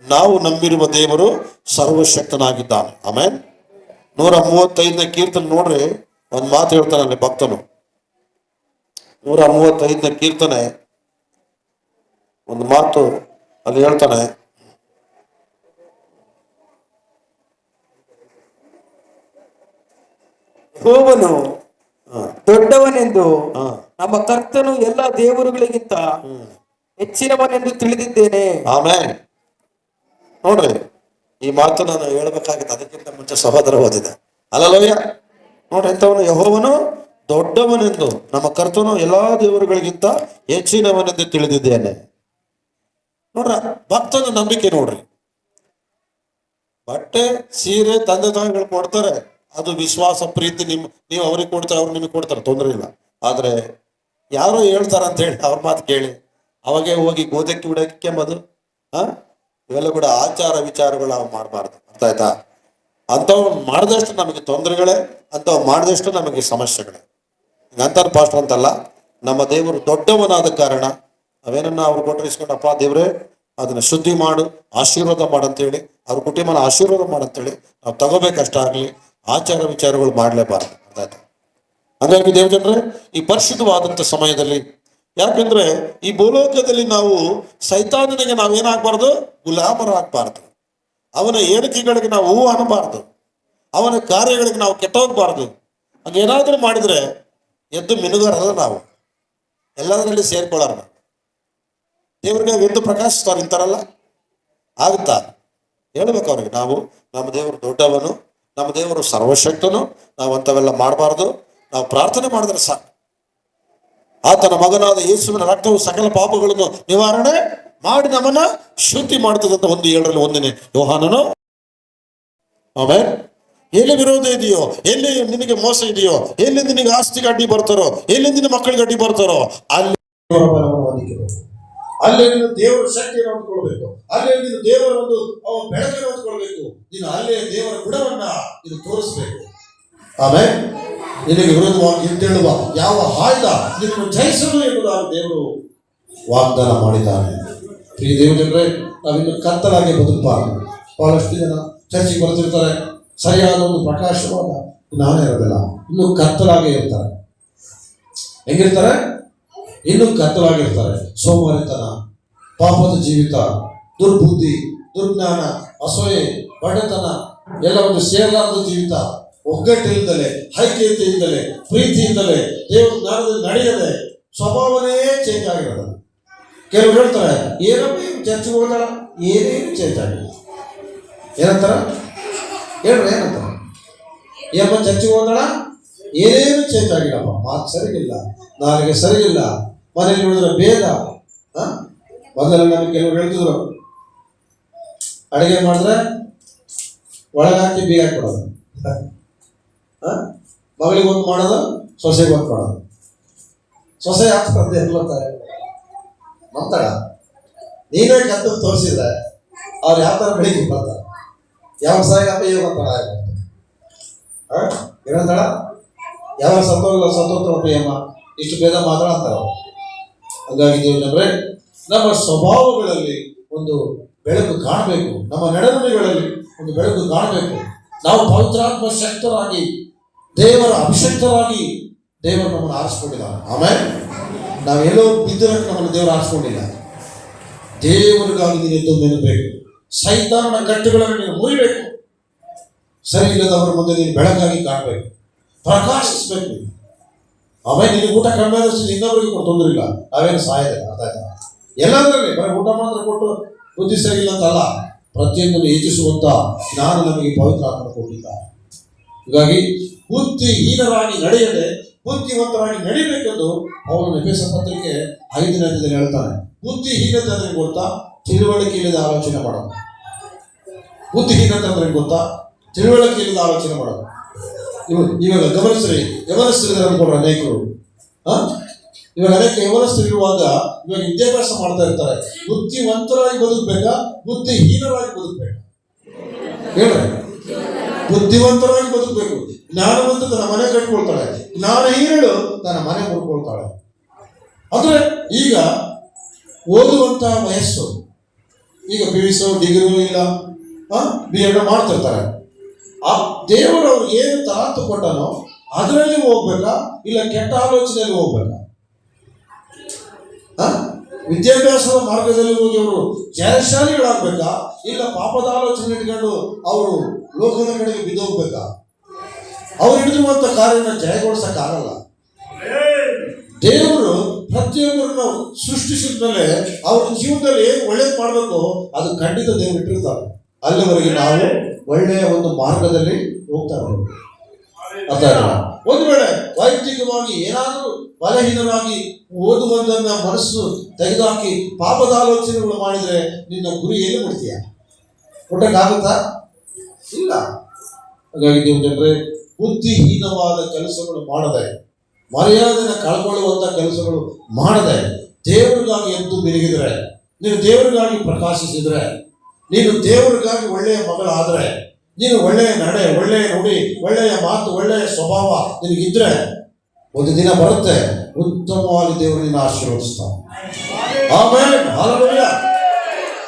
ನಾವು ನಂಬಿರುವ ದೇವರು ಸರ್ವಶಕ್ತನಾಗಿದ್ದಾನೆ. ಆಮೇಲೆ 135ನೇ ಕೀರ್ತನೆ ನೋಡ್ರಿ, ಒಂದು ಮಾತು ಹೇಳ್ತಾನಲ್ಲಿ ಭಕ್ತನು. 135ನೇ ಕೀರ್ತನೆ ಒಂದು ಮಾತು ಅಲ್ಲಿ ಹೇಳ್ತಾನೆ, ಯೆಹೋವನು ದೊಡ್ಡವನೆಂದು ನಮ್ಮ ಕರ್ತನು ಎಲ್ಲ ದೇವರುಗಳಿಗಿಂತ ಹೆಚ್ಚಿನವನೆಂದು ತಿಳಿದಿದ್ದೇನೆ. ಆಮೇಲೆ ನೋಡ್ರಿ, ಈ ಮಾತು ನಾನು ಹೇಳ್ಬೇಕಾಗಿತ್ತು, ಅದಕ್ಕಿಂತ ಮುಂಚೆ ಸಹೋದರ ಓದಿದೆ. ಅಲ್ಲಲೋಯ್ಯ, ನೋಡ್ರಿ, ಎಂಥವನು? ಯೆಹೋವನು ದೊಡ್ಡವನೆಂದು ನಮ್ಮ ಕರ್ತನು ಎಲ್ಲಾ ದೇವರುಗಳಿಗಿಂತ ಹೆಚ್ಚಿನವನೆಂದು ತಿಳಿದಿದ್ದೇನೆ. ನೋಡ್ರ, ಭಕ್ತನ ನಂಬಿಕೆ ನೋಡ್ರಿ. ಬಟ್ಟೆ, ಸೀರೆ ತಂದೆ ತಾಯಿಗಳು ಕೊಡ್ತಾರೆ, ಅದು ವಿಶ್ವಾಸ, ಪ್ರೀತಿ. ನೀವು ಅವ್ರಿಗೆ ಕೊಡ್ತಾರೆ, ಅವ್ರು ನಿಮಗೆ ಕೊಡ್ತಾರೆ, ತೊಂದರೆ ಇಲ್ಲ. ಆದ್ರೆ ಯಾರೋ ಹೇಳ್ತಾರ ಅಂತ ಹೇಳಿ ಅವ್ರ ಮಾತು ಕೇಳಿ ಅವಾಗೆ ಹೋಗಿ ಗೋದಕ್ಕೆ ಉಡಕ್ಕೆ ಎಂಬುದು ಇವೆಲ್ಲ ಕೂಡ ಆಚಾರ ವಿಚಾರಗಳು ನಾವು ಮಾಡಬಾರ್ದು. ಅರ್ಥ ಆಯ್ತಾ? ಅಂಥವು ಮಾಡಿದಷ್ಟು ನಮಗೆ ತೊಂದರೆಗಳೇ, ಅಂಥವು ಮಾಡಿದಷ್ಟು ನಮಗೆ ಸಮಸ್ಯೆಗಳೇ. ಅಂತಾರ ಪಾಸ್ಟರ್ ಅಂತಲ್ಲ, ನಮ್ಮ ದೇವರು ದೊಡ್ಡವನಾದ ಕಾರಣ ನಾವೇನನ್ನ ಅವ್ರು ಕೊಟ್ಟರೆ ಇಸ್ಕೊಂಡು, ಅಪ್ಪ ದೇವ್ರೆ ಅದನ್ನ ಶುದ್ಧಿ ಮಾಡು, ಆಶೀರ್ವಾದ ಮಾಡಂತೇಳಿ, ಅವ್ರ ಕುಟುಂಬನ ಆಶೀರ್ವಾದ ಮಾಡಂತೇಳಿ ನಾವು ತಗೋಬೇಕಷ್ಟಾಗ್ಲಿ. ಆಚಾರ ವಿಚಾರಗಳು ಮಾಡಲೇಬಾರ್ದು. ಅರ್ಥ ಆಯ್ತಾ? ಹಾಗಾಗಿ ದೇವಜನರೇ, ಈ ಪರಿಶುದ್ಧವಾದಂಥ ಸಮಯದಲ್ಲಿ, ಯಾಕಂದ್ರೆ ಈ ಭೂಲೋಕದಲ್ಲಿ ನಾವು ಸೈತಾನನಿಗೆ ನಾವೇನಾಗಬಾರ್ದು? ಗುಲಾಮರಾಗಬಾರ್ದು. ಅವನ ಏಳಿಕೆಗಳಿಗೆ ನಾವು ಹೂ ಅನ್ನಬಾರ್ದು. ಅವನ ಕಾರ್ಯಗಳಿಗೆ ನಾವು ಕೆಟ್ಟೋಗ್ಬಾರ್ದು. ಹಾಗೇನಾದ್ರೂ ಮಾಡಿದ್ರೆ ಎದ್ದು ಮಿನುಗಾರಲ್ಲ, ನಾವು ಎಲ್ಲದರಲ್ಲಿ ಸೇರ್ಕೊಳ್ಳೋಣ. ದೇವ್ರಿಗೆ ಎದ್ದು ಪ್ರಕಾಶಿಸ್ತಾರೆ ಇಂತಾರಲ್ಲ, ಆಗುತ್ತಾ? ಹೇಳ್ಬೇಕು ಅವ್ರಿಗೆ, ನಾವು ನಮ್ಮ ದೇವರು ದೊಡ್ಡವನು, ನಮ್ಮ ದೇವರು ಸರ್ವಶಕ್ತನು, ನಾವು ಅಂಥವೆಲ್ಲ ಮಾಡಬಾರ್ದು. ನಾವು ಪ್ರಾರ್ಥನೆ ಮಾಡಿದ್ರೆ ಸಾಕು. ಆತನ ಮಗನಾದ ಯೇಸುವಿನ ರಕ್ತವು ಸಕಲ ಪಾಪಗಳನ್ನು ನಿವಾರಣೆ ಮಾಡಿ ನಮ್ಮನ್ನ ಶುದ್ಧಿ ಮಾಡ್ತದಂತ 1:7 ಯೋಹಾನನು. ಆಮೇಲೆ ಎಲ್ಲಿ ವಿರೋಧ ಇದೆಯೋ, ಎಲ್ಲಿ ನಿನಗೆ ಮೋಸ ಇದೆಯೋ, ಎಲ್ಲಿ ನಿನಗೆ ಆಸ್ತಿಗೆ ಅಡ್ಡಿ ಬರ್ತಾರೋ, ಎಲ್ಲಿ ನಿನ್ನ ಮಕ್ಕಳಿಗೆ ಅಡ್ಡಿ ಬರ್ತಾರೋ, ಅಲ್ಲಿ ಅಲ್ಲೇ ನೀನು ದೇವರ ಶಕ್ತಿಯನ್ನು ಹೊಂದ್ಕೊಳ್ಬೇಕು. ಅಲ್ಲೇ ನೀನು ದೇವರ ಒಂದು ಬೆಳಕನ್ನು ಹೊಂದ್ಕೊಳ್ಬೇಕು. ನೀನು ಅಲ್ಲೇ ದೇವರ ಗುಣವನ್ನ ನೀನು ತೋರಿಸ್ಬೇಕು. ಆಮೇಲೆ ನಿನಗೆ ವಿರೋಧವಾಗಿ ಎದ್ದೇಳುವ ಯಾವ ಆಯುಧ ನಿನ್ನನ್ನು ಜಯಿಸಲು ಎಂಬುದಾಗಿ ದೇವರು ವಾಗ್ದಾನ ಮಾಡಿದ್ದಾನೆ. ಈ ದೇವಜನರೇ, ನಾವಿನ್ನು ಕತ್ತಲಾಗಿ ಬದುಕಬಾರದು. ಬಹಳಷ್ಟು ಜನ ಚರ್ಚಿಗೆ ಬರ್ತಿರ್ತಾರೆ, ಸರಿಯಾದ ಒಂದು ಪ್ರಕಾಶವಾದ ಜ್ಞಾನ ಇರೋದಿಲ್ಲ, ಇನ್ನು ಕತ್ತಲಾಗಿ ಇರ್ತಾರೆ. ಹೆಂಗಿರ್ತಾರೆ? ಇನ್ನೂ ಕತ್ತಲಾಗಿರ್ತಾರೆ. ಸೋಮಾರಿತನ, ಪಾಪದ ಜೀವಿತ, ದುರ್ಬುದ್ಧಿ, ದುರ್ಜ್ಞಾನ, ಅಸೂಯೆ, ಬಡತನ ಎಲ್ಲ ಒಂದು ಸೇರಲಾರದ ಜೀವಿತ, ಒಗ್ಗಟ್ಟಿಲ್ಲದಲೆ, ಐಕ್ಯತೆಯಿಂದಲೇ, ಪ್ರೀತಿಯಿಂದಲೇ, ದೇವರ ಜ್ಞಾನದಲ್ಲಿ ನಡೆಯದೆ ಸ್ವಭಾವನೇ ಚೇಂಜ್ ಆಗಿರೋದು. ಕೆಲವರು ಹೇಳ್ತಾರೆ, ಏನಪ್ಪ ಚರ್ಚೆಗೆ ಹೋದಾಳ, ಏನೇನು ಚೇಂಜ್ ಆಗಿಲ್ಲ. ಏನಂತಾರ ಹೇಳ್ರಿ? ಏನಂತಾರ? ಏನಪ್ಪ ಚರ್ಚೆಗೆ ಹೋದಾಳ, ಏನೇನು ಚೇಂಜ್ ಆಗಿಲ್ಲಪ್ಪ. ಮಾತು ಸರಿಗಿಲ್ಲ, ನಾಲಿಗೆ ಸರಿಗಿಲ್ಲ, ಮನೇಲಿ ನೋಡಿದ್ರೆ ಭೇದ. ಮೊದಲ ನಮಗೆ ಕೆಲವರು ಹೇಳ್ತಿದ್ರು, ಅಡುಗೆ ಮಾಡಿದ್ರೆ ಒಳಗಾಕಿ ಬೀಗ ಕೊಡೋದು, ಮಗಳಿಗೆ ಒಂದು ಮಾಡೋದು, ಸೊಸೆಗೆ ಒಂದು ಮಾಡೋದು. ಸೊಸೆ ಆಗ್ತದೆ ಎಲ್ಲತ್ತಾರೆ ನಂತರ ನೀನೇ ಕತ್ತು ತೋರಿಸಿದ್ರೆ ಅವ್ರು ಯಾವ ಥರ ಬೆಳಿಗ್ಗೆ ಬರ್ತಾರೆ, ಯಾವ ಸಾಯಪ್ಪ ಇವಾಗ ಏನಂತಾಳ, ಯಾವ ಸತ್ತೋತ್ರ ಪ್ರಿಯಮ್ಮ, ಇಷ್ಟು ಭೇದ ಮಾತಾಡ್ತಾರ. ಹಾಗಾಗಿ ದೇವರೇ, ನಮ್ಮ ಸ್ವಭಾವಗಳಲ್ಲಿ ಒಂದು ಬೆಳಕು ಕಾಣಬೇಕು, ನಮ್ಮ ನಡೆನುಡಿಗಳಲ್ಲಿ ಒಂದು ಬೆಳಕು ಕಾಣಬೇಕು. ನಾವು ಪವಿತ್ರಾತ್ಮ ಶಕ್ತರಾಗಿ, ದೇವರ ಅಭಿಷಕ್ತರಾಗಿ ದೇವರು ನಮ್ಮನ್ನು ಆರಿಸ್ಕೊಂಡಿದ್ದಾರೆ. ಆಮೇಲೆ ನಾವೆಲ್ಲೋ ಬಿದ್ದರಕ್ಕೆ ನಮ್ಮನ್ನು ದೇವರು ಆರಿಸ್ಕೊಂಡಿಲ್ಲ. ದೇವರಿಗಾಗಿ ನೀನು ಎದ್ದು ನಿಲ್ಲಬೇಕು. ಸೈತಾನನ ಕಟ್ಟುಗಳನ್ನು ನೀನು ಮುರಿಬೇಕು. ಸರಿ ಇಲ್ಲದವರ ಮುಂದೆ ನೀನು ಬೆಳಕಾಗಿ ಕಾಣಬೇಕು, ಪ್ರಕಾಶಿಸ್ಬೇಕು. ಆಮೇಲೆ ನಿನಗೆ ಊಟ ಕಡಿಮೆ ಆದಷ್ಟು ಇನ್ನೊಬ್ಬರಿಗೆ ಕೊಟ್ಟು ತೊಂದರೆ ಇಲ್ಲ, ನಾವೇನು ಸಾಯದೆ. ಅರ್ಥ ಆಯ್ತಾ? ಎಲ್ಲದರಲ್ಲಿ ಬರೀ ಊಟ ಮಾತ್ರ ಕೊಟ್ಟು ಬುದ್ಧಿ ಸರಿಯಿಲ್ಲ ಅಂತಲ್ಲ, ಪ್ರತಿಯೊಂದನ್ನು ಹೆಚ್ಚಿಸುವಂತ ಜ್ಞಾನ ನಮಗೆ ಪವಿತ್ರ ಆತ್ಮ ಕೊಟ್ಟಿದ್ದಾರೆ. ಹೀಗಾಗಿ ಬುದ್ಧಿಹೀನರಾಗಿ ನಡೆಯದೆ ಬುದ್ಧಿವಂತರಾಗಿ ನಡಿಬೇಕೆಂದು ಅವನು ಎಫೆಸ ಪತ್ರಿಕೆ 5ನೇ ಅಧ್ಯಾಯದಲ್ಲಿ ಹೇಳ್ತಾನೆ. ಬುದ್ಧಿಹೀನತೆ ಅಂದ್ರೆ ಗೊತ್ತಾ? ತಿಳುವಳಿಕೆ ಇಲ್ಲದ ಆಲೋಚನೆ ಮಾಡೋದು. ಬುದ್ಧಿಹೀನತೆ ಅಂದ್ರೆ ಗೊತ್ತಾ? ತಿಳುವಳಿಕೆ ಇಲ್ಲದ ಆಲೋಚನೆ ಮಾಡೋದು. ಇವಾಗ ಗಮನಿಸ್ರಿ, ಯವನಸ್ಥರಿದ್ದಾರೆ ಅನ್ಕೊಂಡ್ರೆ ಅನೇಕರು. ಇವಾಗ ಅನೇಕ ಯವನಸ್ಥರಿರುವಾಗ ಇವಾಗ ವಿದ್ಯಾಭ್ಯಾಸ ಮಾಡ್ತಾ ಇರ್ತಾರೆ. ಬುದ್ಧಿವಂತರಾಗಿ ಬದುಕಬೇಕಾ, ಬುದ್ಧಿಹೀನರಾಗಿ ಬದುಕಬೇಕಾ? ಹೇಳ್ರಿ. ಬುದ್ಧಿವಂತರಾಗಿ ಬದುಕಬೇಕು. ಜ್ಞಾನವಂತ ತನ್ನ ಮನೆ ಕಟ್ಕೊಳ್ತಾಳೆ, ಜ್ಞಾನಹೀನಳು ತನ್ನ ಮನೆ ಮುಡ್ಕೊಳ್ತಾಳೆ. ಅಂದ್ರೆ ಈಗ ಓದುವಂತ ವಯಸ್ಸು, ಈಗ PUC ಡಿಗ್ರಿ ಇಲ್ಲ B.Ed ಮಾಡ್ತಿರ್ತಾರೆ. ಆ ದೇವರು ಅವ್ರಿಗೆ ಏನು ತಲಾಂತು ಕೊಟ್ಟನೋ ಅದರಲ್ಲಿ ಹೋಗ್ಬೇಕಾ, ಇಲ್ಲ ಕೆಟ್ಟ ಆಲೋಚನೆಯಲ್ಲಿ ಹೋಗ್ಬೇಕಾ? ವಿದ್ಯಾಭ್ಯಾಸದ ಮಾರ್ಗದಲ್ಲಿ ಹೋಗಿ ಅವರು ಜಯಶಾಲಿಗಳಾಗ್ಬೇಕಾ, ಇಲ್ಲ ಪಾಪದ ಆಲೋಚನೆ ಇಟ್ಕೊಂಡು ಅವರು ಲೋಕದ ಕಡೆಗೆ ಬಿದ್ದೋಗ್ಬೇಕಾ? ಅವ್ರು ಹಿಡಿದಿರುವಂತ ಕಾರ್ಯನ ಜಯಗೊಳಿಸಕ್ಕಾಗಲ್ಲ. ದೇವರು ಪ್ರತಿಯೊಬ್ಬರನ್ನು ಸೃಷ್ಟಿಸಿದ ಮೇಲೆ ಅವ್ರ ಜೀವನದಲ್ಲಿ ಏನು ಒಳ್ಳೇದು ಮಾಡಬೇಕು ಅದು ಖಂಡಿತ ದೇವರು ಇಟ್ಟಿರ್ತಾರೆ. ಅಲ್ಲಿವರೆಗೆ ನಾವು ಒಳ್ಳೆಯ ಒಂದು ಮಾರ್ಗದಲ್ಲಿ ಹೋಗ್ತಾ ಇರಬೇಕು. ಅರ್ಥ ಇಲ್ಲ. ಒಂದು ವೇಳೆ ವೈಯಕ್ತಿಕವಾಗಿ ಏನಾದರೂ ಬಲಹೀನರಾಗಿ ಓದುವುದನ್ನ ಮನಸ್ಸು ತೆಗೆದುಹಾಕಿ ಪಾಪದ ಆಲೋಚನೆಗಳು ಮಾಡಿದ್ರೆ ನಿನ್ನ ಗುರಿ ಏನು ಮಾಡ್ತೀಯ? ಕೊಟ್ಟಕ್ಕಾಗುತ್ತಾ? ಇಲ್ಲ. ಹಾಗಾಗಿ ನೀವು ಜನರೇ, ಬುದ್ಧಿಹೀನವಾದ ಕೆಲಸಗಳು ಮಾಡದೆ, ಮರ್ಯಾದೆನ ಕಳ್ಕೊಳ್ಳುವಂತ ಕೆಲಸಗಳು ಮಾಡದೆ, ದೇವರಿಗಾಗಿ ಎದ್ದು ಬೆರಗಿದ್ರೆ, ನೀನು ದೇವರಿಗಾಗಿ ಪ್ರಕಾಶಿಸಿದ್ರೆ, ನೀನು ದೇವರಿಗಾಗಿ ಒಳ್ಳೆಯ ಮಗಳಾದ್ರೆ, ನೀನು ಒಳ್ಳೆಯ ನಡೆ, ಒಳ್ಳೆಯ ನುಡಿ, ಒಳ್ಳೆಯ ಮಾತು, ಒಳ್ಳೆಯ ಸ್ವಭಾವ ನಿನಗಿದ್ರೆ ಒಂದು ದಿನ ಬರುತ್ತೆ ಉತ್ತಮವಾಗಿ ದೇವರು ನಿನ್ನ ಆಶೀರ್ವದಿಸ್ತಾನೆ. ಆಮೇಲೆ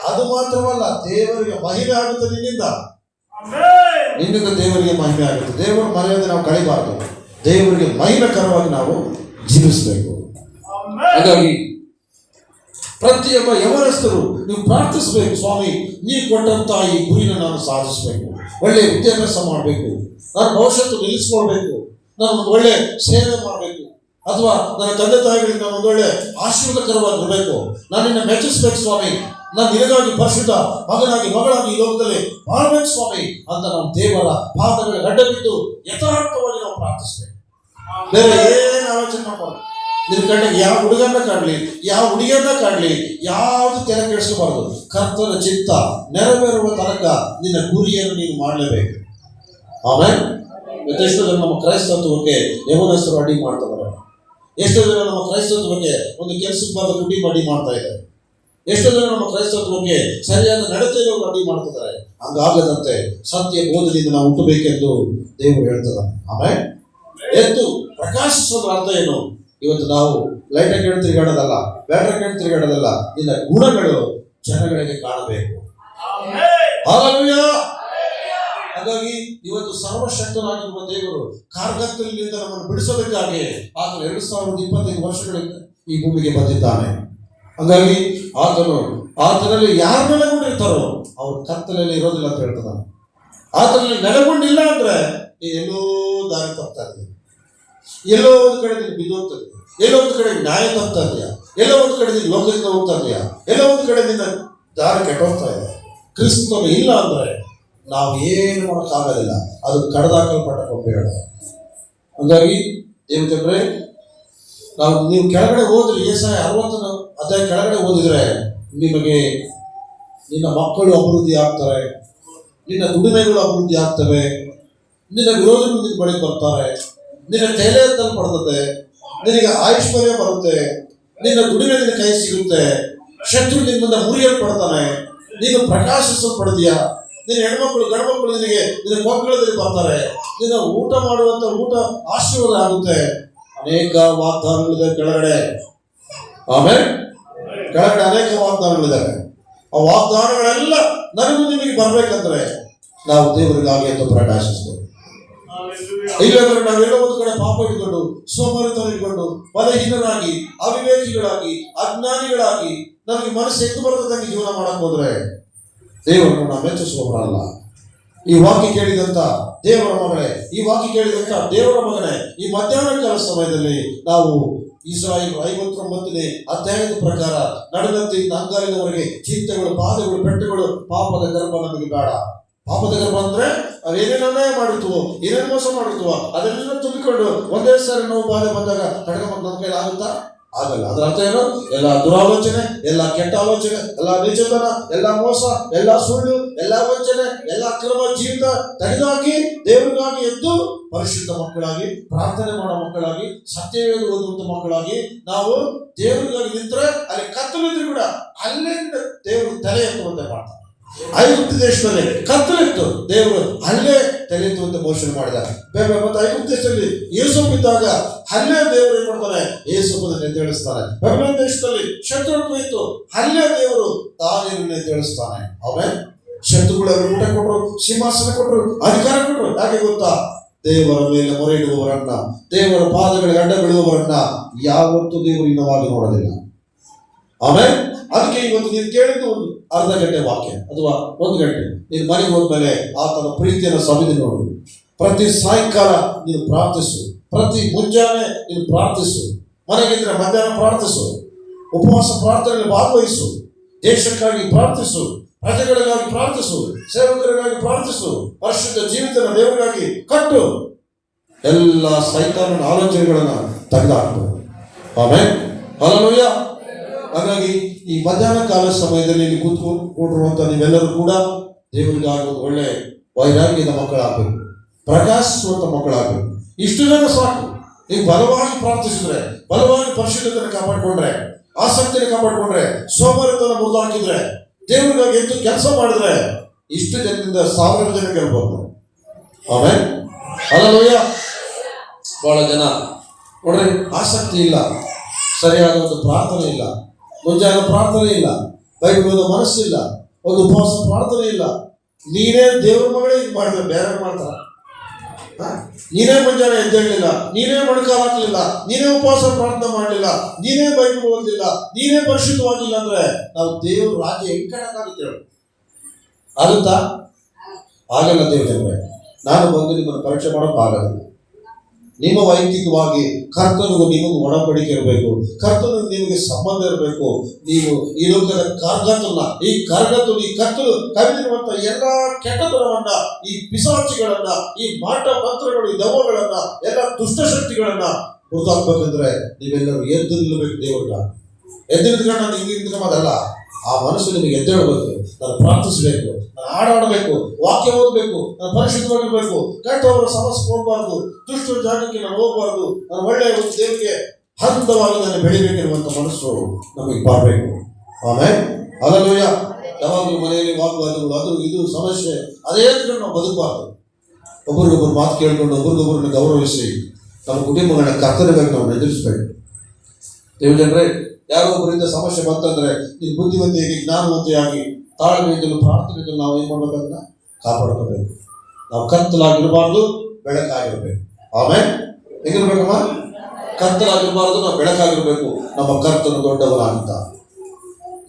ಅದು ಮಾತ್ರವಲ್ಲ, ದೇವರಿಗೆ ಮಹಿಮೆ ಆಗುತ್ತೆ ನಿನ್ನಿಂದ ದೇವರಿಗೆ ಮಹಿಮೆ ಆಗುತ್ತೆ. ದೇವರ ಮರ್ಯಾದೆ ನಾವು ಕಳಿಬಾರದು, ದೇವರಿಗೆ ಮಹಿಮೆಕರವಾಗಿ ನಾವು ಜೀವಿಸಬೇಕು. ಹಾಗಾಗಿ ಪ್ರತಿಯೊಬ್ಬ ಯವನಸ್ಥರು ನೀವು ಪ್ರಾರ್ಥಿಸಬೇಕು, ಸ್ವಾಮಿ ನೀವು ಕೊಟ್ಟಂತ ಈ ಗುರಿನ ನಾನು ಸಾಧಿಸಬೇಕು, ಒಳ್ಳೆಯ ವಿದ್ಯಾಭ್ಯಾಸ ಮಾಡಬೇಕು, ನಾನು ಭವಿಷ್ಯತ್ತು ನಿಲ್ಲಿಸ್ಕೊಳ್ಬೇಕು, ನಾನು ಒಂದು ಒಳ್ಳೆ ಸೇವೆ ಮಾಡಬೇಕು, ಅಥವಾ ನನ್ನ ತಂದೆ ತಾಯಿಗಳಿಂದ ಒಂದು ಒಳ್ಳೆ ಆಶೀರ್ವಾದಕರವಾಗಿರಬೇಕು, ನಾನು ನಿನ್ನ ಮೆಚ್ಚಿಸ್ಬೇಕು ಸ್ವಾಮಿ, ನಾನು ನಿನಗಾಗಿ ಪರಿಶುದ್ಧ ಮಗನಾಗಿ ಮಗಳಾಗಿ ಈ ಲೋಕದಲ್ಲಿ ಮಾಡಬೇಕು ಸ್ವಾಮಿ ಅಂತ ನಾವು ದೇವರ ಪಾದಗಳಿಗೆ ಅಡ್ಡ ಬಿದ್ದು ಯಥಾರ್ಥವಾಗಿ ನಾವು ಪ್ರಾರ್ಥಿಸ್ಬೇಕು. ಬೇರೆ ಏನು ಆಲೋಚನೆ ಮಾಡಬಾರ್ದು. ನಿನ್ನ ಕಣ್ಣಿಗೆ ಯಾವ ಹುಡುಗನ್ನ ಕಾಡ್ಲಿ, ಯಾವ ಹುಡುಗಿಯನ್ನ ಕಾಡ್ಲಿ, ಯಾವುದು ತೆರೆ ಕೆಡಿಸಬಾರದು. ಕರ್ತನ ಚಿತ್ತ ನೆರವೇರುವ ತನಕ ನಿನ್ನ ಗುರಿಯನ್ನು ನೀನು ಮಾಡಲೇಬೇಕು. ಆಮೇಲೆ ಎಷ್ಟೋ ಜನ ನಮ್ಮ ಕ್ರೈಸ್ತತ್ವಕ್ಕೆ ಯವನಸ್ಥರು ಅಡ್ಡಿ ಮಾಡ್ತಾರೆ. ಎಷ್ಟೋ ಜನ ನಮ್ಮ ಕ್ರೈಸ್ತತ್ವಕ್ಕೆ ಒಂದು ಕೆಲಸಕ್ಕೆ ಬಾರದ ದುಡ್ಡಿ ಅಡ್ಡಿ ಮಾಡ್ತಾ ಇದ್ದಾರೆ. ಎಷ್ಟೋ ಜನ ನಮ್ಮ ಕ್ರೈಸ್ತತ್ವಕ್ಕೆ ಸರಿಯಾದ ನಡತೆಯನ್ನು ಅಡ್ಡಿ ಮಾಡ್ತಿದ್ದಾರೆ. ಹಂಗಾಗದಂತೆ ಸತ್ಯ ಬೋಧನೆಯಿಂದ ನಾವು ಹುಟ್ಟಬೇಕೆಂದು ದೇವರು ಹೇಳ್ತಾರೆ. ಆಮೇಲೆ ಎದ್ದು ಪ್ರಕಾಶಿಸೋದ್ರ ಅರ್ಥ ಏನು? ಇವತ್ತು ನಾವು ಲೈಟ್ ಹಾಕಿ ತಿರುಗಾಡೋದಲ್ಲ, ಬ್ಯಾಟ್ರಿ ಹಾಕಿ ತಿರುಗಾಡೋದಲ್ಲ, ನಿನ್ನ ಗುಣಗಳು ಜನಗಳಿಗೆ ಕಾಣಬೇಕು. ಹಾಗಾಗಿ ಇವತ್ತು ಸರ್ವಶಕ್ತನಾಗಿರುವ ದೇವರು ಕಾರ್ಗತ್ತಲಿನಿಂದ ನಮ್ಮನ್ನು ಬಿಡಿಸೋದಕ್ಕಾಗಿ ಆತನು 2025 ವರ್ಷಗಳಿಂದ ಈ ಭೂಮಿಗೆ ಬಂದಿದ್ದಾನೆ. ಹಾಗಾಗಿ ಆತನಲ್ಲಿ ಯಾರು ನೆಲೆಗೊಂಡಿರ್ತಾರೋ ಅವ್ರು ಕತ್ತಲಲ್ಲಿ ಇರೋದಿಲ್ಲ ಅಂತ ಹೇಳ್ತಾನೆ. ಆತನಲ್ಲಿ ನೆಲೆಗೊಂಡಿಲ್ಲ ಅಂದ್ರೆ ಎಲ್ಲೋ ದಾರಿ ತಪ್ತಾ ಇದೆಯಾ, ಎಲ್ಲೋ ಒಂದು ಕಡೆ ನೀನು ಬಿದ್ದೋಗ್ತದೆ, ಎಲ್ಲೋ ಒಂದು ಕಡೆ ನ್ಯಾಯ ತಪ್ತಾ ಇದೆಯಾ, ಎಲ್ಲೋ ಒಂದು ಕಡೆ ನೀನು ಲೋಕದಿಂದ ಹೋಗ್ತಾ ಇದೆಯಾ, ಎಲ್ಲೋ ಒಂದು ಕಡೆ ನಿನ್ನ ದಾರಿ ಕೆಟ್ಟೋಗ್ತಾ ಇದೆ. ಕ್ರಿಸ್ತನು ಇಲ್ಲ ಅಂದ್ರೆ ನಾವು ಏನು ಮಾಡೋಕ್ಕಾಗೋದಿಲ್ಲ, ಅದು ಕಡದಾಕಲ್ಪಟ್ಟ ಕೊಂಬೆಗಳ. ಹಾಗಾಗಿ ಏನು ಜನರೇ, ನೀವು ಕೆಳಗಡೆ ಹೋದ್ರೆ ಏಸಾಯ 60 ಅಧ್ಯಾಯ ಕೆಳಗಡೆ ಓದಿದ್ರೆ ನಿಮಗೆ ನಿನ್ನ ಮಕ್ಕಳು ಅಭಿವೃದ್ಧಿ ಆಗ್ತಾರೆ, ನಿನ್ನ ದುಡಿಮೆಗಳು ಅಭಿವೃದ್ಧಿ ಆಗ್ತವೆ, ನಿನ್ನ ವಿರೋಧಿಗಳು ನಿನ್ನ ಬಳಿ ಬರ್ತಾರೆ, ನಿನ್ನ ತಲೆ ಎತ್ತಲು ಪಡ್ತದೆ, ನಿನಗೆ ಐಶ್ವರ್ಯ ಬರುತ್ತೆ, ನಿನ್ನ ದುಡಿಮೆ ನಿನ್ನ ಕೈ ಸಿಗುತ್ತೆ, ಶತ್ರು ನಿನ್ನ ಮುಂದೆ ಮುರಿಯಲ್ಪಡ್ತಾನೆ, ನೀನು ಪ್ರಕಾಶಿಸಲ್ಪಡ್ತೀಯಾ, ನಿನ್ನ ಹೆಣ್ಮಕ್ಳು ಗಂಡ್ಮಕ್ಳು ನಿನ್ನ ಮಕ್ಕಳಲ್ಲಿ ಬರ್ತಾರೆ, ನಿನ್ನ ಊಟ ಮಾಡುವಂತ ಊಟ ಆಶೀರ್ವಾದ ಆಗುತ್ತೆ. ಅನೇಕ ವಾಗ್ದಾನಗಳಿದೆ ಕೆಳಗಡೆ. ಆಮೇಲೆ ಕೆಳಗಡೆ ಅನೇಕ ವಾಗ್ದಾನಗಳಿದ್ದಾವೆ. ಆ ವಾಗ್ದಾನಗಳೆಲ್ಲ ನನಗೂ ನಿಮಗೆ ಬರ್ಬೇಕಂದ್ರೆ ನಾವು ದೇವರಿಗಾಗಿ ಅಂತ ಪ್ರಕಾಶಿಸ್ತೇವೆ. ಇಲ್ಲಾಂದ್ರೆ ನಾವೆಲ್ಲ ಒಂದು ಕಡೆ ಪಾಪ ಇಟ್ಕೊಂಡು, ಸೋಮರಿತನ ಇಟ್ಕೊಂಡು, ಬಲಹೀನರಾಗಿ, ಅವಿವೇಕಿಗಳಾಗಿ, ಅಜ್ಞಾನಿಗಳಾಗಿ, ನಮಗೆ ಮನಸ್ಸು ಎದ್ದು ಬರ್ತದಂಗೆ ಜೀವನ ಮಾಡಕ್ ಹೋದ್ರೆ ದೇವರನ್ನು ನಾವು ಮೆಚ್ಚಿಸುವವರಲ್ಲ. ಈ ವಾಕ್ಯ ಕೇಳಿದಂತ ದೇವರ ಮಗಳೇ, ಈ ವಾಕ್ಯ ಕೇಳಿದಂತ ದೇವರ ಮಗನೇ, ಈ ಮಧ್ಯಾಹ್ನ ಕಾಲ ಸಮಯದಲ್ಲಿ ನಾವು ಇಸ್ರಾಯೇಲ್ 59ನೇ ಅಧ್ಯಾಯದ ಪ್ರಕಾರ ನಡೆದಂತೆ ಇನ್ನು ಅಂಗಾಲಿನವರೆಗೆ ಚಿಂತೆಗಳು, ಬಾಧೆಗಳು, ಪೆಟ್ಟುಗಳು, ಪಾಪದ ಗರ್ಭ ನಮಗೆ ಬೇಡ. ಪಾಪದ ಗರ್ಭ ಅಂದ್ರೆ ಅವೇನೇನು ಅನ್ಯಾಯ ಮಾಡಿರ್ತೀವೋ, ಏನೇನು ಮೋಸ ಮಾಡಿರ್ತೀವೋ ಅದೆಲ್ಲ ತುಂಬಿಕೊಂಡು ಒಂದೇ ಸಾರಿ ನಾವು ಬಾಧೆ ಬಂದಾಗ ತಡೆಗೊಂಡು ನಮ್ಮ ಕೈಲಿ ಆಗುತ್ತಾ? ಆಗಲ್ಲ. ಅದರ ಅರ್ಥ ಏನು? ಎಲ್ಲ ದುರಾಲೋಚನೆ, ಎಲ್ಲ ಕೆಟ್ಟ ಆಲೋಚನೆ, ಎಲ್ಲ ನೀಚತನ, ಎಲ್ಲ ಮೋಸ, ಎಲ್ಲ ಸುಳ್ಳು, ಎಲ್ಲ ವಂಚನೆ, ಎಲ್ಲ ಅಕ್ರಮ ಜೀವಿತ ತೆಗೆದುಹಾಕಿ ದೇವರಿಗಾಗಿ ಎದ್ದು ಪರಿಶುದ್ಧ ಮಕ್ಕಳಾಗಿ, ಪ್ರಾರ್ಥನೆ ಮಾಡೋ ಮಕ್ಕಳಾಗಿ, ಸತ್ಯವೇದ ಓದುವಂತ ಮಕ್ಕಳಾಗಿ ನಾವು ದೇವರಿಗಾಗಿ ನಿಂತರೆ ಅಲ್ಲಿ ಕತ್ತಲಿದ್ರು ಕೂಡ ಅಲ್ಲೇ ದೇವರು ತಲೆ ಎತ್ತುವಂತೆ ಮಾಡ್ತಾರೆ. ಐಗುಪ್ತ ದೇಶದಲ್ಲಿ ಕತ್ತಲಿತ್ತು, ದೇವರು ಅಲ್ಲೇ ತಲೆ ಎತ್ತುವಂತೆ ಘೋಷಣೆ ಮಾಡಿದ್ದಾರೆ. ಮತ್ತೆ ಐಗುಪ್ತ ದೇಶದಲ್ಲಿ ಯೇಸಪ್ಪ ಇದ್ದಾಗ ಅಲ್ಲೇ ದೇವರು ಏನ್ ಮಾಡ್ತಾರೆ? ಯೇಸಪ್ಪನ ಎದ್ದೇಳಿಸ್ತಾನೆ. ಬೆಬೆಲೋನ್ ದೇಶದಲ್ಲಿ ಶತ್ರುತ್ವ ಇತ್ತು, ಅಲ್ಲೇ ದೇವರು ದಾನಿಯೇಲನನ್ನು ಎದ್ದೇಳಿಸ್ತಾನೆ. ಆಮೇಲೆ ಶತ್ರುಗಳು ಅವ್ರಿಗೆ ಊಟ ಕೊಟ್ಟರು, ಸಿಂಹಾಸನ ಕೊಟ್ಟರು, ಅಧಿಕಾರ ಕೊಟ್ಟರು. ಯಾಕೆ ಗೊತ್ತಾ? ದೇವರ ಮೇಲೆ ಮೊರೆ ಇಡುವವರನ್ನ, ದೇವರ ಪಾದಗಳಿಗೆ ಅಡ್ಡ ಬೀಳುವವರನ್ನ ಯಾವತ್ತೂ ದೇವರು ಇನ್ನವಾಗಿ ನೋಡೋದಿಲ್ಲ. ಆಮೇಲೆ ಅದಕ್ಕೆ ಇವತ್ತು ನೀನು ಕೇಳಿದ್ದು ಒಂದು ಅರ್ಧ ಗಂಟೆ ವಾಕ್ಯ ಅಥವಾ 1 ಗಂಟೆ, ನೀನು ಮನೆಗೆ ಹೋದ್ಮೇಲೆ ಆತನ ಪ್ರೀತಿಯನ್ನು ಸವಿದು ನೋಡು. ಪ್ರತಿ ಸಾಯಂಕಾಲ ನೀನು ಪ್ರಾರ್ಥಿಸು, ಪ್ರತಿ ಮುಂಜಾನೆ ನೀನು ಪ್ರಾರ್ಥಿಸು, ಮನೆಗಿದ್ರೆ ಮಧ್ಯಾಹ್ನ ಪ್ರಾರ್ಥಿಸು, ಉಪವಾಸ ಪ್ರಾರ್ಥನೆಯಲ್ಲಿ ಭಾಗವಹಿಸು, ದೇಶಕ್ಕಾಗಿ ಪ್ರಾರ್ಥಿಸು, ಪ್ರಜೆಗಳಿಗಾಗಿ ಪ್ರಾರ್ಥಿಸು, ಸೇವಕರಿಗಾಗಿ ಪ್ರಾರ್ಥಿಸು, ಪರಿಶುದ್ಧ ಜೀವಿತನ ದೇವರಿಗಾಗಿ ಕಟ್ಟು. ಎಲ್ಲ ಸೈತಾನನ ಆಲೋಚನೆಗಳನ್ನ ತೆಗೆದುಹಾಕು. ಆಮೇಲೆ ಹಲ್ಲೆಲೂಯಾ. ಹಾಗಾಗಿ ಈ ಮಧ್ಯಾಹ್ನ ಕಾಲ ಸಮಯದಲ್ಲಿ ಇಲ್ಲಿ ಕೂತ್ಕೊಂಡಿರುವಂತ ನೀವೆಲ್ಲರೂ ಕೂಡ ದೇವರಿಗಾಗಿ ಒಂದು ಒಳ್ಳೆ ವೈರಾಗ್ಯದ ಮಕ್ಕಳಾಗಬೇಕು, ಪ್ರಕಾಶಿಸುವಂತ ಮಕ್ಕಳಾಗಬೇಕು. ಇಷ್ಟು ಜನ ಸಾಕು. ನೀವು ಬಲವಾಗಿ ಪ್ರಾರ್ಥಿಸಿದ್ರೆ, ಬಲವಾಗಿ ಪರಿಶುದ್ಧತೆಯನ್ನು ಕಾಪಾಡಿಕೊಂಡ್ರೆ, ಆಸಕ್ತಿಯನ್ನು ಕಾಪಾಡಿಕೊಂಡ್ರೆ, ಸೋಮರಿತನ ಮುರಿದು ಹಾಕಿದ್ರೆ, ದೇವರಿಗಾಗಿ ಎದ್ದು ಕೆಲಸ ಮಾಡಿದ್ರೆ ಇಷ್ಟು ಜನದಿಂದ 1000 ಜನ ಗೆಲ್ಬಹುದು. ಆಮೇಲೆ ಹಲ್ಲೆಲೂಯಾ. ಬಹಳ ಜನ ನೋಡ್ರಿ, ಆಸಕ್ತಿ ಇಲ್ಲ, ಸರಿಯಾದ ಒಂದು ಪ್ರಾರ್ಥನೆ ಇಲ್ಲ, ಮುಂಜಾನೆ ಪ್ರಾರ್ಥನೆ ಇಲ್ಲ, ಬೈಬಲ್ ಓದೋ ಮನಸ್ಸಿಲ್ಲ, ಒಂದು ಉಪವಾಸ ಪ್ರಾರ್ಥನೆ ಇಲ್ಲ. ನೀನೇ ದೇವ್ರ ಮಗಳೇ ಇದು ಮಾಡಿದ್ರೆ ಬೇರೆ ಮಾಡ್ತಾರ. ನೀನೇ ಮುಂಜಾನೆ ಎದ್ದೇಳಲಿಲ್ಲ, ನೀನೇ ಮೊಣಕಾಲು ಹಾಕಲಿಲ್ಲ, ನೀನೇ ಉಪವಾಸ ಪ್ರಾರ್ಥನೆ ಮಾಡಲಿಲ್ಲ, ನೀನೇ ಬೈಬಲ್ ಓದಲಿಲ್ಲ, ನೀನೇ ಪರಿಶುದ್ಧವಾಗಿಲ್ಲ ಅಂದ್ರೆ ನಾವು ದೇವ್ರ ರಾಜ್ಯ ಹೆಂಗ್ ಕಾಣಕ್ಕಾಗುತ್ತೆ? ಆಗುತ್ತಾ? ಆಗಲ್ಲ. ದೇವರೇ, ನಾನು ಬಂದು ನಿಮ್ಮನ್ನು ಪರೀಕ್ಷೆ ಮಾಡೋಕೆ ಆಗಲ್ಲ. ನಿಮ್ಮ ವೈಯಕ್ತಿಕವಾಗಿ ಕರ್ತನಿಗೂ ನಿಮಗೂ ಒಡಂಬಡಿಕೆ ಇರಬೇಕು, ಕರ್ತನಿಗೂ ನಿಮಗೆ ಸಂಬಂಧ ಇರಬೇಕು. ನೀವು ಈ ಲೋಕದ ಕಾರ್ಗತ್ತನ್ನ, ಈ ಕಾರ್ಗತ್ತು, ಈ ಕತ್ತಲು ಕವಿದಿರುವಂತ ಎಲ್ಲ ಕೆಟ್ಟತನವನ್ನ, ಈ ಪಿಶಾಚಿಗಳನ್ನ, ಈ ಮಾಟ ಮಂತ್ರಗಳು, ಈ ದೆವ್ವಗಳನ್ನ, ಎಲ್ಲ ದುಷ್ಟಶಕ್ತಿಗಳನ್ನ ಮುರಿದಾಕ್ಬೇಕಂದ್ರೆ ನೀವೆಲ್ಲರೂ ಎದ್ದು ನಿಲ್ಲಬೇಕು. ದೇವರ ಎದ್ದು ನಿಂತ್ಕೊಂಡು ನಾನು ಹಿಂಗೆ ನಿಂತ್ಕೊಂಬದಲ್ಲ, ಆ ಮನಸ್ಸು ನಿಮಗೆ ಎದ್ದೇಳಬೇಕು. ನಾನು ಪ್ರಾರ್ಥಿಸಬೇಕು, ನಾನು ಹಾಡಾಡಬೇಕು, ವಾಕ್ಯ ಓದಬೇಕು, ನಾನು ಪರಿಶುದ್ಧವಾಗಿರ್ಬೇಕು, ಕೆಟ್ಟವರ ಸಮಸ್ಯೆ ಹೋಗಬಾರ್ದು, ದುಷ್ಟ ಜಾಗಕ್ಕೆ ನಾನು ಹೋಗಬಾರ್ದು, ನಾನು ಒಳ್ಳೆಯ ಒಂದು ದೇವರಿಗೆ ಹಂತವಾಗಿ ನಾನು ಬೆಳಿಬೇಕಿರುವಂತ ಮನಸ್ಸು ನಮಗೆ ಬರಬೇಕು. ಆಮೇಲೆ ಹಲ್ಲೆಲೂಯಾ. ಯಾವಾಗಲೂ ಮನೆಯಲ್ಲಿ ವಾಗ್ವಾದಗಳು, ಅದು ಇದು ಸಮಸ್ಯೆ, ಅದೇ ನಾವು ಬದುಕಬಾರ್ದು. ಒಬ್ಬರಿಗೊಬ್ಬರು ಮಾತು ಕೇಳಿಕೊಂಡು ಒಬ್ಬರಿಗೊಬ್ಬರನ್ನ ಗೌರವಿಸಿ ನಮ್ಮ ಕುಟುಂಬಗಳನ್ನ ಕರ್ತವ್ಯವಾಗಿ ನಾವು ಎದುರಿಸಬೇಕು. ದೇವ ಜನರೇ, ಯಾರೋ ಒಬ್ಬರಿಂದ ಸಮಸ್ಯೆ ಬಂತಂದ್ರೆ ನೀನು ಬುದ್ಧಿವಂತಿಯಾಗಿ, ಜ್ಞಾನವಂತಿಯಾಗಿ, ತಾಳ್ಮೆಯಿಂದಲೂ ಪ್ರಾರ್ಥನೆಯಿಂದಲೂ ನಾವು ಏನ್ ಮಾಡ್ಬೇಕಂತ ಕಾಪಾಡ್ಕೋಬೇಕು. ನಾವು ಕತ್ತಲಾಗಿರಬಾರ್ದು, ಬೆಳಕಾಗಿರ್ಬೇಕು. ಆಮೇಲೆ ಹೆಂಗಿರ್ಬೇಕಮ್ಮ? ಕತ್ತಲಾಗಿರಬಾರ್ದು, ನಾವು ಬೆಳಕಾಗಿರ್ಬೇಕು. ನಮ್ಮ ಕರ್ತನು ದೊಡ್ಡವನಾಗಿದ್ದ.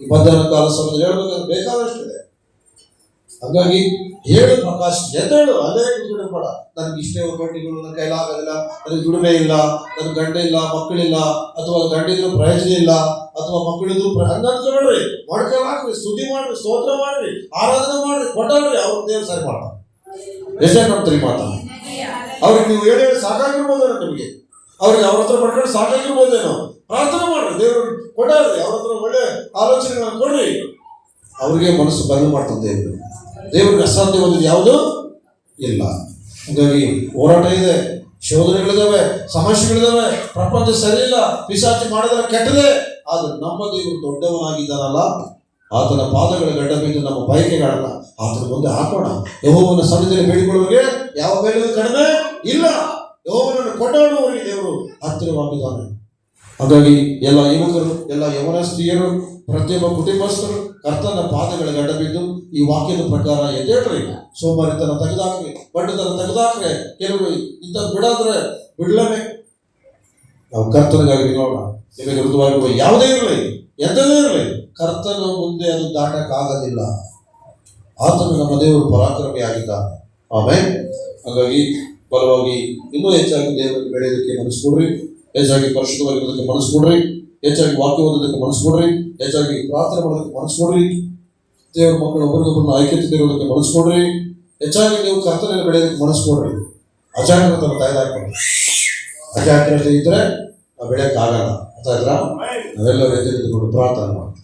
ಈ ಮಧ್ಯಾಹ್ನ ಕಾಲ ಸಮಯದಲ್ಲಿ ಹೇಳ್ಬೇಕಂದ್ರೆ ಬೇಕಾದಷ್ಟಿದೆ. ಹಾಗಾಗಿ ಹೇಳು ಪ್ರಕಾಶ್, ಎದ್ದೇಳು, ಅದೇ ಬೇಡ. ನನ್ಗೆ ಇಷ್ಟೇ ಒಬ್ಬಟ್ಟಿಗಳು, ನನ್ನ ಕೈಲಾಗೋದಿಲ್ಲ, ನನಗೆ ದುಡಿಮೆ ಇಲ್ಲ, ನನ್ನ ಗಂಡ ಇಲ್ಲ, ಮಕ್ಕಳಿಲ್ಲ, ಅಥವಾ ಗಂಡಿದ್ರು ಪ್ರಯೋಜನ ಇಲ್ಲ, ಅಥವಾ ಮಕ್ಕಳಿದ್ರು ಹಂಗಂದ್ಕೊಬೇಡ್ರಿ. ಮೊಣಕಾಲು ಹಾಕ್ರಿ, ಸ್ತುತಿ ಮಾಡ್ರಿ, ಸ್ತೋತ್ರ ಮಾಡ್ರಿ, ಆರಾಧನೆ ಮಾಡ್ರಿ, ಕೊಟ್ಟಾಡ್ರಿ, ಅವ್ರ ದೇವ್ರು ಸರಿ ಮಾಡ್ತಾರೆ. ಎಷ್ಟೇ ನೋಡ್ತೀರಿ ಮಾತಾ? ಅವ್ರಿಗೆ ನೀವು ಹೇಳಿ ಸಾಕಾಗಿರ್ಬೋದೇನೋ ನಿಮಗೆ, ಅವ್ರಿಗೆ ಅವ್ರ ಹತ್ರ ಪಡ್ಕೊಂಡು ಸಾಕಾಗಿರ್ಬೋದೇನೋ. ಪ್ರಾರ್ಥನೆ ಮಾಡ್ರಿ, ದೇವ್ರು ಕೊಟ್ಟಾಡ್ರಿ, ಅವ್ರ ಹತ್ರ ಒಳ್ಳೆ ಆಲೋಚನೆಗಳನ್ನ ಕೊಡ್ರಿ. ಅವ್ರಿಗೆ ಮನಸ್ಸು ಬದಲು ಮಾಡ್ತದೆ ದೇವರು. ದೇವ್ರಿಗೆ ಅಸಾಧ್ಯವಾದದ್ದು ಯಾವುದೂ ಇಲ್ಲ. ಹಾಗಾಗಿ ಹೋರಾಟ ಇದೆ, ಶೋಧನೆಗಳಿದಾವೆ, ಸಮಸ್ಯೆಗಳಿದಾವೆ, ಪ್ರಪಂಚ ಸರಿ ಇಲ್ಲ, ಪಿಶಾಚಿ ಮಾಡಿದ್ರೆ ಕೆಟ್ಟದೆ. ಆದ್ರೆ ನಮ್ಮ ದೇವರು ದೊಡ್ಡವನಾಗಿದ್ದಾನಲ್ಲ, ಆತನ ಪಾದಗಳ ಗಡ್ಡ ಬಿದ್ದು ನಮ್ಮ ಬಯಕೆಗಳನ್ನ ಆತನ ಮುಂದೆ ಹಾಕೋಣ. ಯೆಹೋವನ ಸನ್ನಿಧಿಯಲ್ಲಿ ಬೇಡಿಕೊಳ್ಳುವವರಿಗೆ ಯಾವ ಬೇಡಿಕೆ ಕಡಿಮೆ ಇಲ್ಲ. ಯೆಹೋವನನ್ನು ಕೊಂಡಾಡುವವರಿಗೆ ದೇವರು ಹತ್ತಿರವಾಗಿದ್ದಾನೆ. ಹಾಗಾಗಿ ಎಲ್ಲ ಯುವಕರು, ಎಲ್ಲ ಯವನ ಸ್ತ್ರೀಯರು, ಪ್ರತಿಯೊಬ್ಬ ಕುಟುಂಬಸ್ಥರು ಕರ್ತನ ಪಾದಗಳ ಗಡ್ಡ ಬಿದ್ದು ಈ ವಾಕ್ಯದ ಪ್ರಕಾರ ಎದ್ದೇಳ್ರಿ. ಸೋಮಾರಿತನ ತೆಗೆದಾಕ್ರಿ, ಬಡ್ಡತನ ತೆಗೆದಾಕ್ರೆ, ಕೆಲವರು ಇಂಥ ಬಿಡಾದ್ರೆ ಬಿಡ್ಲೇ. ನಾವು ಕರ್ತನಿಗಾಗಿ ನಿಲ್ಲೋಣ. ನಿಮಗೆ ಮೃದುವಾಗಿರುವ ಯಾವುದೇ ಇರಲಿ, ಎಂಥದೇ ಇರಲಿ, ಕರ್ತನ ಮುಂದೆ ಅದು ದಾಟಕ್ಕಾಗೋದಿಲ್ಲ. ಆತನು ನಮ್ಮ ದೇವರು ಪರಾಕ್ರಮಿ ಆಗಿದ್ದಾನೆ. ಆಮೇಲೆ ಹಾಗಾಗಿ ಬಲವಾಗಿ ಇನ್ನೂ ಹೆಚ್ಚಾಗಿ ದೇವರಿಗೆ ಬೆಳೆಯೋದಕ್ಕೆ ಮನಸ್ಸು ಕೊಡ್ರಿ, ಹೆಚ್ಚಾಗಿ ಪರಿಶುದ್ಧವಾಗಿರೋದಕ್ಕೆ ಮನಸ್ಸು ಕೊಡ್ರಿ, ಹೆಚ್ಚಾಗಿ ವಾಕ್ಯ ಓದೋದಕ್ಕೆ ಮನಸ್ಸು ಕೊಡ್ರಿ, ಹೆಚ್ಚಾಗಿ ಪ್ರಾರ್ಥನೆ ಮಾಡೋದಕ್ಕೆ ಮನಸ್ಸು ಕೊಡ್ರಿ, ದೇವರ ಮಕ್ಕಳು ಒಬ್ಬರಿಗೊಬ್ಬರನ್ನ ಐಕ್ಯತೆಗಿರೋದಕ್ಕೆ ಮನಸ್ಸು ಕೊಡ್ರಿ, ಹೆಚ್ಚಾಗಿ ನೀವು ಕರ್ತನೆಯನ್ನು ಬೆಳೆಯೋದಕ್ಕೆ ಮನಸ್ಸು ಕೊಡ್ರಿ. ಅಜಾಗ್ರತೆ ತೆಗೆದಾಕೊಂಡು, ಅಜಾಗ್ರತೆ ಇದ್ರೆ ನಾವು ಬೆಳೆಯೋಕ್ಕಾಗಲ್ಲ. ಆಯ್ತಾ ನಾವೆಲ್ಲರೂ ಎದ್ದು ನಿಂತುಕೊಂಡು ಪ್ರಾರ್ಥನೆ ಮಾಡ್ತೀವಿ.